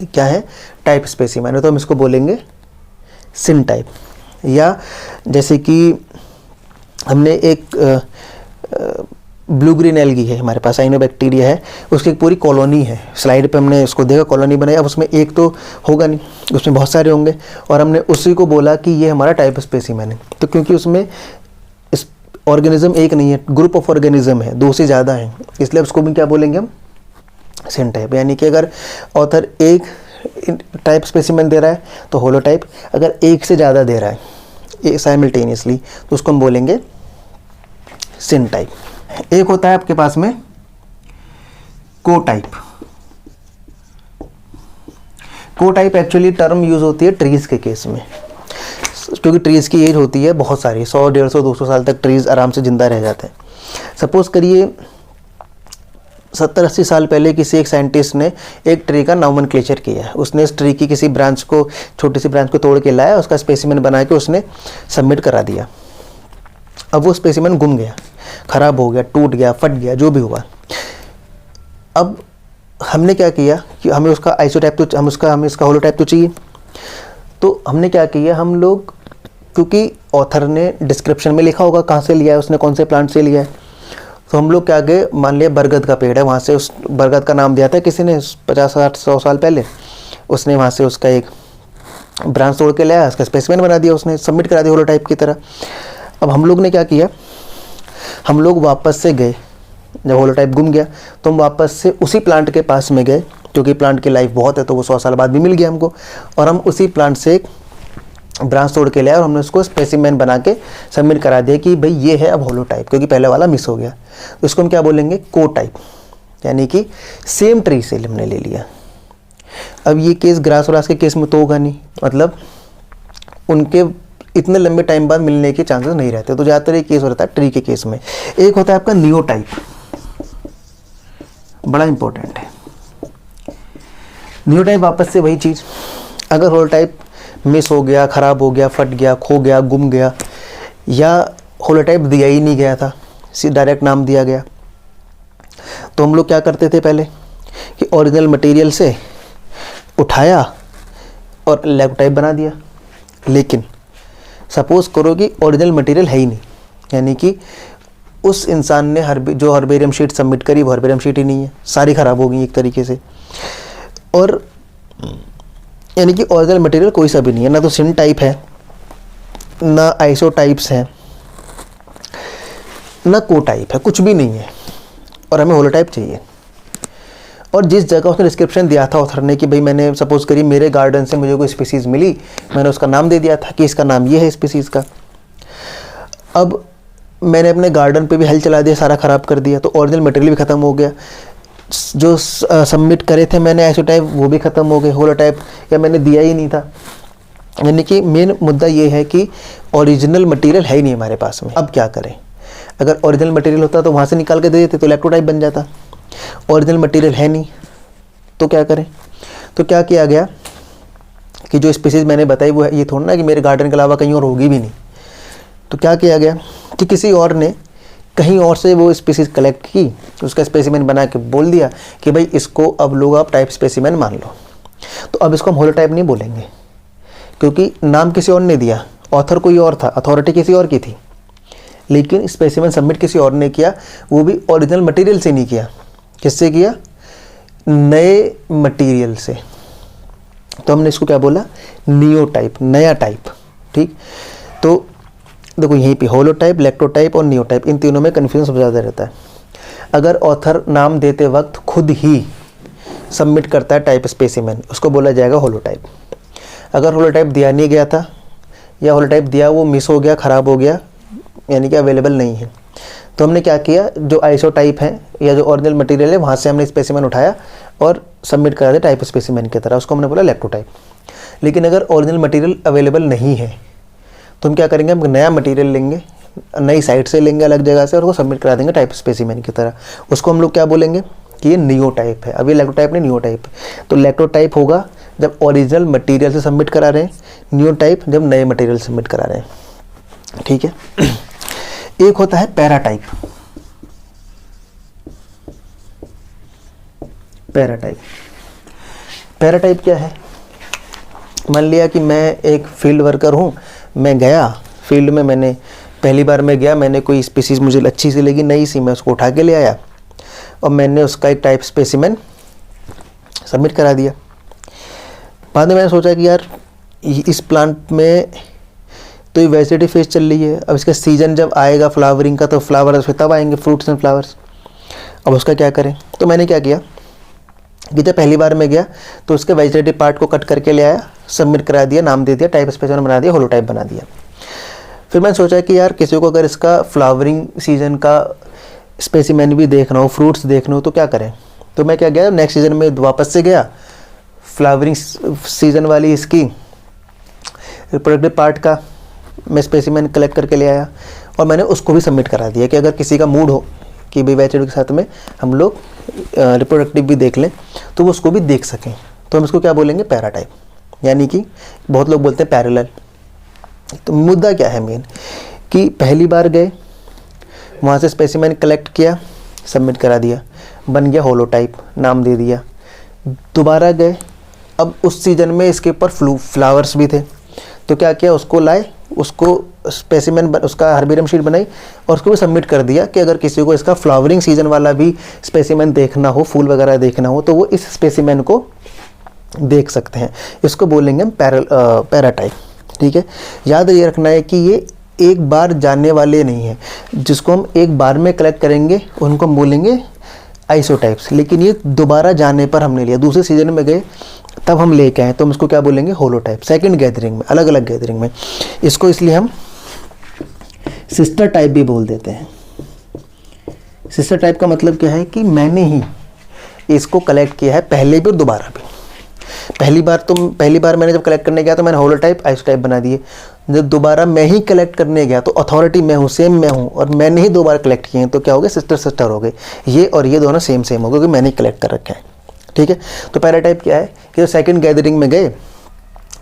क्या है, टाइप स्पेसिमेन है, तो हम इसको बोलेंगे सिनटाइप। या जैसे कि हमने एक ब्लू ग्रीन एल्गी है हमारे पास, साइनोबैक्टीरिया है, उसकी एक पूरी कॉलोनी है। स्लाइड पे हमने उसको देखा, कॉलोनी बनाई। अब उसमें एक तो होगा नहीं, उसमें बहुत सारे होंगे, और हमने उसी को बोला कि ये हमारा टाइप स्पेसिमेन है। तो क्योंकि उसमें ऑर्गेनिज्म एक नहीं है, ग्रुप ऑफ ऑर्गेनिज्म है, 2 से ज़्यादा है, इसलिए उसको भी क्या बोलेंगे हम, सिनटाइप। यानी कि अगर ऑथर एक टाइप स्पेसिमेन दे रहा है तो होलोटाइप, अगर एक से ज़्यादा दे रहा है साइमल्टेनियसली तो उसको हम बोलेंगे सिनटाइप। एक होता है आपके पास में कोटाइप। कोटाइप एक्चुअली टर्म यूज होती है ट्रीज के केस में, क्योंकि ट्रीज की एज होती है बहुत सारी, 100, 150, 200 साल तक ट्रीज आराम से जिंदा रह जाते हैं। सपोज करिए 70-80 साल पहले किसी एक साइंटिस्ट ने एक ट्री का नॉमेनक्लेचर किया है। उसने इस ट्री की किसी ब्रांच को, छोटी सी ब्रांच को तोड़ के लाया, उसका स्पेसिमेन बना के उसने सबमिट करा दिया। अब वो स्पेसिमेन गुम गया, ख़राब हो गया, टूट गया, फट गया, जो भी हुआ। अब हमने क्या किया कि हमें उसका आइसोटाइप तो हमें इसका होलोटाइप तो चाहिए। तो हमने क्या किया, हम लोग, क्योंकि ऑथर ने डिस्क्रिप्शन में लिखा होगा कहाँ से लिया है उसने, कौन से प्लांट से लिया है, तो हम लोग क्या गए, मान लिया बरगद का पेड़ है, वहाँ से उस बरगद का नाम दिया था किसी ने 50-60-100 साल पहले, उसने वहाँ से उसका एक ब्रांच तोड़ के लाया, उसका स्पेसिमेन बना दिया, उसने सबमिट करा दिया होलोटाइप की तरह। अब हम लोग ने क्या किया, हम लोग वापस से गए, जब होलोटाइप गुम गया तो हम वापस से उसी प्लांट के पास में गए, क्योंकि प्लांट की लाइफ बहुत है तो वो 100 साल बाद भी मिल गया हमको, और हम उसी प्लांट से एक ब्रांच तोड़ के लाए और हमने उसको स्पेसिमेन बना के सबमिट करा दिया कि भाई ये है अब होलोटाइप, क्योंकि पहले वाला मिस हो गया। तो इसको हम क्या बोलेंगे, को टाइप, यानी कि सेम ट्री से हमने ले लिया। अब ये केस ग्रास और के केस में तो होगा नहीं, मतलब उनके इतने लंबे टाइम बाद मिलने के चांसेस नहीं रहते, तो ज़्यादातर ये केस होता है ट्री के केस में। एक होता है आपका नियोटाइप, बड़ा इंपॉर्टेंट है। नियोटाइप वापस से वही चीज़, अगर होलोटाइप मिस हो गया, ख़राब हो गया, फट गया, खो गया, गुम गया, या होलोटाइप दिया ही नहीं गया था, डायरेक्ट नाम दिया गया, तो हम लोग क्या करते थे पहले कि ओरिजिनल मटेरियल से उठाया और लैक्टोटाइप बना दिया। लेकिन सपोज करो कि ओरिजिनल मटेरियल है ही नहीं, यानी कि उस इंसान ने जो हर्बेरियम शीट सबमिट करी वो हर्बेरियम शीट ही नहीं है, सारी ख़राब हो गई एक तरीके से, और यानी कि ओरिजिनल मटेरियल कोई सा भी नहीं है, ना तो सिन टाइप है, ना आइसो टाइप्स हैं, ना को टाइप है, कुछ भी नहीं है, और हमें होलोटाइप चाहिए। और जिस जगह उसने डिस्क्रिप्शन दिया था ऑथर ने कि भाई मैंने सपोज करी मेरे गार्डन से मुझे कोई स्पीसीज़ मिली, मैंने उसका नाम दे दिया था कि इसका नाम ये है स्पीसीज़ का। अब मैंने अपने गार्डन पे भी हल चला दिया, सारा ख़राब कर दिया, तो ओरिजिनल मटेरियल भी ख़त्म हो गया, जो सबमिट करे थे मैंने आइसोटाइप वो भी ख़त्म हो गए, होलोटाइप या मैंने दिया ही नहीं था। यानी कि मेन मुद्दा ये है कि ओरिजिनल मटेरियल है ही नहीं हमारे पास में। अब क्या करें, अगर ओरिजिनल मटेरियल होता तो वहाँ से निकाल के दे देते तो लैक्टोटाइप बन जाता। ओरिजिनल मटेरियल है नहीं तो क्या करें, तो क्या किया गया कि जो स्पीसीज़ मैंने बताई वो है, ये थोड़ा ना कि मेरे गार्डन के अलावा कहीं और होगी भी नहीं, तो क्या किया गया कि किसी और ने कहीं और से वो स्पीसीज़ कलेक्ट की, उसका स्पेसिमेन बना के बोल दिया कि भाई इसको अब लोग आप टाइप स्पेसिमेन मान लो। तो अब इसको हम होलोटाइप नहीं बोलेंगे, क्योंकि नाम किसी और ने दिया, ऑथर कोई और था, अथॉरिटी किसी और की थी, लेकिन स्पेसिमेन सबमिट किसी और ने किया, वो भी ओरिजिनल मटेरियल से नहीं किया। किससे किया, नए मटेरियल से। तो हमने इसको क्या बोला, नियोटाइप, नया टाइप। ठीक, तो देखो यहीं पे होलोटाइप, लैक्टोटाइप और नियोटाइप, इन तीनों में कन्फ्यूजन सबसे ज़्यादा रहता है। अगर ऑथर नाम देते वक्त खुद ही सबमिट करता है टाइप स्पेसिमेन, उसको बोला जाएगा होलोटाइप। अगर होलोटाइप दिया नहीं गया था या होलोटाइप दिया वो मिस हो गया, ख़राब हो गया, यानी कि अवेलेबल नहीं है, तो हमने क्या किया, जो आइसोटाइप है या जो ओरिजिनल मटेरियल है वहाँ से हमने स्पेसिमेन उठाया और सबमिट करा दिया टाइप स्पेसिमेन की तरह, उसको हमने बोला लैक्टोटाइप। लेकिन अगर ओरिजिनल मटेरियल अवेलेबल नहीं है तो हम क्या करेंगे, हम नया मटेरियल लेंगे, नई साइट से लेंगे अलग जगह से, और उसको सबमिट करा देंगे टाइप स्पेसिमेन की तरह। उसको हम लोग क्या बोलेंगे कि ये नियोटाइप है। अभी लैक्टोटाइप नहीं, नियोटाइप। तो लैक्टोटाइप होगा जब ओरिजिनल मटेरियल से सबमिट करा रहे हैं, नियोटाइप जब नए मटेरियल सबमिट करा रहे हैं। ठीक है। एक होता है पैराटाइप। पैराटाइप, पैराटाइप क्या है, मान लिया कि मैं एक फील्ड वर्कर हूँ, मैं गया फील्ड में, मैंने पहली बार मैं गया, मैंने कोई स्पीसीज़ मुझे अच्छी सी लगी, नई सी, मैं उसको उठा के ले आया और मैंने उसका एक टाइप स्पेसिमेन सबमिट करा दिया। बाद में मैंने सोचा कि यार इस प्लांट में तो ये वेजिटेटिव फेज चल रही है, अब इसका सीज़न जब आएगा फ्लावरिंग का तो फ्लावर्स फिर तब आएंगे, फ्रूट्स एंड फ्लावर्स। अब उसका क्या करें, तो मैंने क्या किया कि जब पहली बार मैं गया तो उसके वेजिटेटिव पार्ट को कट करके ले आया, सबमिट करा दिया, नाम दे दिया, टाइप स्पेसिमेन बना दिया, होलोटाइप बना दिया। फिर मैंने सोचा कि यार किसी को अगर इसका फ्लावरिंग सीजन का स्पेसिमेन भी देखना हो, फ्रूट्स देखना हो, तो क्या करें। तो मैं क्या गया, नेक्स्ट सीज़न में वापस से गया, फ्लावरिंग सीजन वाली इसकी रिप्रोडक्टिव पार्ट का मैं स्पेसिमेन कलेक्ट करके ले आया और मैंने उसको भी सबमिट करा दिया कि अगर किसी का मूड हो कि भाई वेजिटेटिव के साथ में हम लोग रिप्रोडक्टिव भी देख लें तो वो उसको भी देख सकें। तो हम इसको क्या बोलेंगे, पैराटाइप, यानी कि बहुत लोग बोलते हैं पैरेलल। तो मुद्दा क्या है मेन, कि पहली बार गए, वहाँ से स्पेसिमेन कलेक्ट किया, सबमिट करा दिया, बन गया होलोटाइप, नाम दे दिया। दोबारा गए, अब उस सीज़न में इसके ऊपर फ्लावर्स भी थे, तो क्या किया, उसको लाए, उसको स्पेसिमेन उसका हर्बेरियम शीट बनाई और उसको भी सबमिट कर दिया कि अगर किसी को इसका फ्लावरिंग सीजन वाला भी स्पेसिमेन देखना हो, फूल वगैरह देखना हो, तो वो इस स्पेसिमेन को देख सकते हैं। इसको बोलेंगे हम पैराटाइप। ठीक है, याद ये रखना है कि ये एक बार जानने वाले नहीं हैं। जिसको हम एक बार में कलेक्ट करेंगे उनको हम बोलेंगे आइसोटाइप्स, लेकिन ये दोबारा जाने पर हमने लिया, दूसरे सीजन में गए तब हम लेके आए, तो हम इसको क्या बोलेंगे, होलोटाइप। सेकंड गैदरिंग में, अलग अलग गैदरिंग में। इसको इसलिए हम सिस्टर टाइप भी बोल देते हैं। सिस्टर टाइप का मतलब क्या है कि मैंने ही इसको कलेक्ट किया है पहले भी और दोबारा भी। पहली बार मैंने जब कलेक्ट करने गया तो मैंने होलोटाइप आइसोटाइप बना दिए। जब दोबारा मैं ही कलेक्ट करने गया तो अथॉरिटी मैं हूँ, सेम मैं हूँ, और मैंने ही दो बार कलेक्ट किए हैं, तो क्या हो गए, सिस्टर सिस्टर हो गए। ये और ये दोनों सेम सेम हो गए क्योंकि मैंने ही कलेक्ट कर रखे हैं। ठीक है, तो पैराटाइप क्या है कि सेकंड गैदरिंग में गए,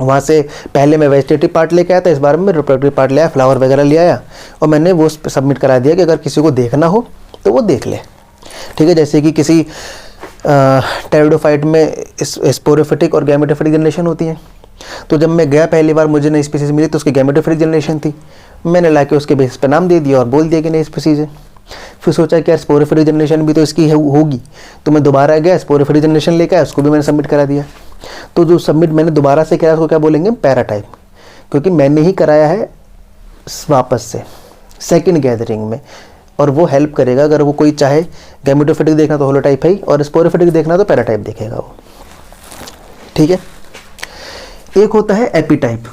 वहाँ से पहले मैं वेजिटेटिव पार्ट लेके आया था, इस बार में रिप्रोडक्टिव पार्ट ले आया, फ्लावर वगैरह ले आया, और मैंने वो सबमिट करा दिया कि अगर किसी को देखना हो तो वो देख ले। ठीक है, जैसे कि किसी टेरिडोफाइट में स्पोरोफिटिक और गैमेटोफिटिक जनरेशन होती है। तो जब मैं गया पहली बार, मुझे नई स्पीसीज मिली तो उसकी गैमेटोफिटिक जनरेशन थी, मैंने लाके उसके बेसिस पे नाम दे दिया और बोल दिया कि नई स्पीसीज है। फिर सोचा कि यार स्पोरोफिटिक जनरेशन भी तो इसकी होगी, तो मैं दोबारा गया, स्पोरोफिटिक जनरेशन लेकर आया, उसको भी मैंने सबमिट करा दिया। तो जो सबमिट मैंने दोबारा से किया उसको क्या बोलेंगे, पैराटाइप, क्योंकि मैंने ही कराया है वापस से सेकेंड गैदरिंग में, और वो हेल्प करेगा। अगर वो कोई चाहे गैमेटोफिटिक देखना तो होलोटाइप है ही, और स्पोरोफिटिक देखना तो पैराटाइप देखेगा वो। ठीक है, एक होता है एपीटाइप।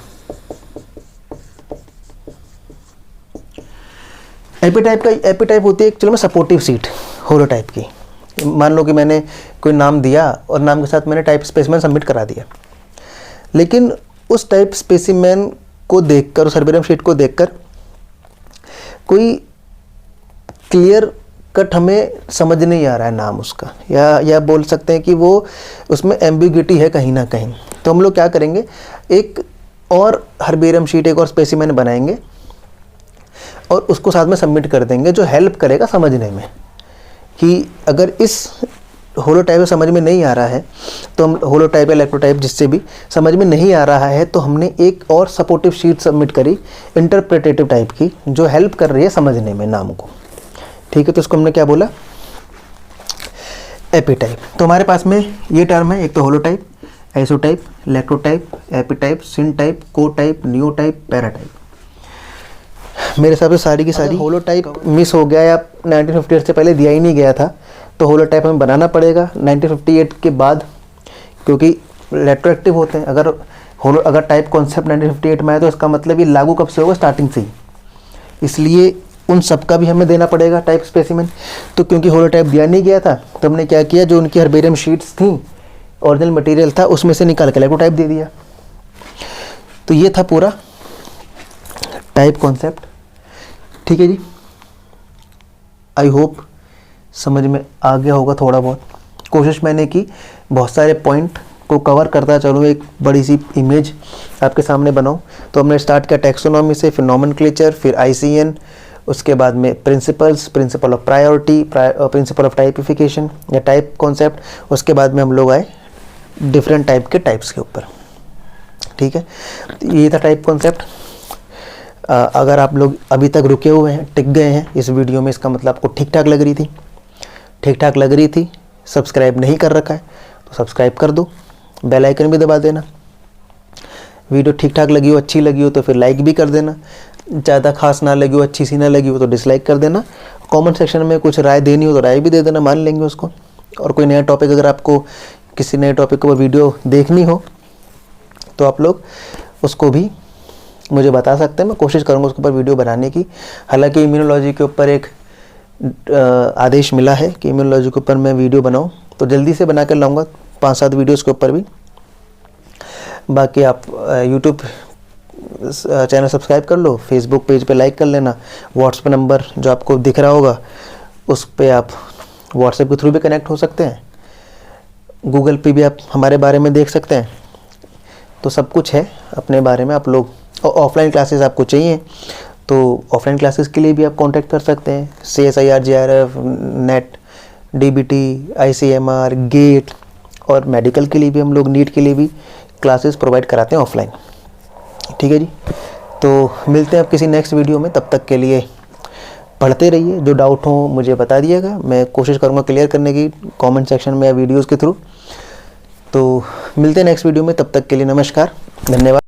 एपीटाइप होती है एक्चुअली में सपोर्टिव सीट होलोटाइप की। मान लो कि मैंने कोई नाम दिया और नाम के साथ मैंने टाइप स्पेसिमेन सबमिट करा दिया, लेकिन उस टाइप स्पेसिमेन को देखकर, उस हर्बेरियम शीट को देखकर कोई क्लियर कट हमें समझ नहीं आ रहा है नाम उसका, या बोल सकते हैं कि वो उसमें एम्बिग्यूटी है कहीं ना कहीं। तो हम लोग क्या करेंगे, एक और हर्बेरियम शीट, एक और स्पेसिमेन बनाएंगे और उसको साथ में सबमिट कर देंगे, जो हेल्प करेगा समझने में कि अगर इस होलोटाइप समझ में नहीं आ रहा है तो हम होलोटाइप या इलेक्ट्रोटाइप जिससे भी समझ में नहीं आ रहा है तो हमने एक और सपोर्टिव शीट सबमिट करी इंटरप्रेटेटिव टाइप की, जो हेल्प कर रही है समझने में नाम को। ठीक है, तो इसको हमने क्या बोला, एपीटाइप। तो हमारे पास में ये टर्म है, एक तो holotype, isotype, electrotype, epitype, syntype, cotype, neotype, paratype. मेरे हिसाब से सारी की सारी होलोटाइप मिस हो गया या 1958 से पहले दिया ही नहीं गया था, तो होलोटाइप हमें बनाना पड़ेगा 1958 के बाद, क्योंकि रेट्रोएक्टिव होते हैं। अगर टाइप कॉन्सेप्ट 1958 में आया तो इसका मतलब ये लागू कब से होगा, स्टार्टिंग से ही, इसलिए उन सब का भी हमें देना पड़ेगा टाइप स्पेसिमेन। तो क्योंकि होलोटाइप दिया नहीं गया था तो हमने क्या किया, जो उनकी हर्बेरियम शीट्स थी, ओरिजिनल मटेरियल था, उसमें से निकाल के इलेक्ट्रोटाइप दे दिया। तो ये था पूरा टाइप कॉन्सेप्ट। ठीक है जी, आई होप समझ में आ गया होगा थोड़ा बहुत। कोशिश मैंने की बहुत सारे पॉइंट को कवर करता चलूँ, एक बड़ी सी इमेज आपके सामने बनाऊँ। तो हमने स्टार्ट किया टैक्सोनॉमी से, फिर नॉमेनक्लेचर, फिर ICN, उसके बाद में principles, principle of priority, principle of typification या टाइप कॉन्सेप्ट, उसके बाद में हम लोग आए डिफरेंट टाइप के टाइप्स के ऊपर। ठीक है, ये था टाइप कॉन्सेप्ट। अगर आप लोग अभी तक रुके हुए हैं, टिक गए हैं इस वीडियो में, इसका मतलब आपको ठीक ठाक लग रही थी। सब्सक्राइब नहीं कर रखा है तो सब्सक्राइब कर दो, बेल आइकन भी दबा देना। वीडियो ठीक ठाक लगी हो, अच्छी लगी हो तो फिर लाइक भी कर देना, ज़्यादा खास ना लगी हो, अच्छी सी ना लगी हो तो डिसलाइक कर देना। कमेंट सेक्शन में कुछ राय देनी हो तो राय भी दे देना, मान लेंगे उसको। और कोई नया टॉपिक, अगर आपको किसी नए टॉपिक को वीडियो देखनी हो तो आप लोग उसको भी मुझे बता सकते हैं, मैं कोशिश करूँगा उसके ऊपर वीडियो बनाने की। हालांकि इम्यूनोलॉजी के ऊपर एक आदेश मिला है कि इम्यूनोलॉजी के ऊपर मैं वीडियो बनाऊँ, तो जल्दी से बना कर लाऊँगा 5-7 वीडियोज़ के ऊपर भी। बाकी आप यूट्यूब चैनल सब्सक्राइब कर लो, फेसबुक पेज पे लाइक कर लेना, व्हाट्सएप नंबर जो आपको दिख रहा होगा उस पे आप व्हाट्सएप के थ्रू भी कनेक्ट हो सकते हैं, गूगल पे भी आप हमारे बारे में देख सकते हैं। तो सब कुछ है अपने बारे में आप लोग। और ऑफलाइन क्लासेस आपको चाहिए तो ऑफलाइन क्लासेस के लिए भी आप कांटेक्ट कर सकते हैं। CSIR, JRF, NET, DBT, ICMR, GATE, और मेडिकल के लिए भी हम लोग, नीट के लिए भी क्लासेस प्रोवाइड कराते हैं ऑफलाइन। ठीक है जी, तो मिलते हैं आप किसी नेक्स्ट वीडियो में। तब तक के लिए पढ़ते रहिए, जो डाउट हो मुझे बता दिएगा, मैं कोशिश करूँगा क्लियर करने की कमेंट सेक्शन में या वीडियोज़ के थ्रू। तो मिलते हैं नेक्स्ट वीडियो में, तब तक के लिए नमस्कार, धन्यवाद।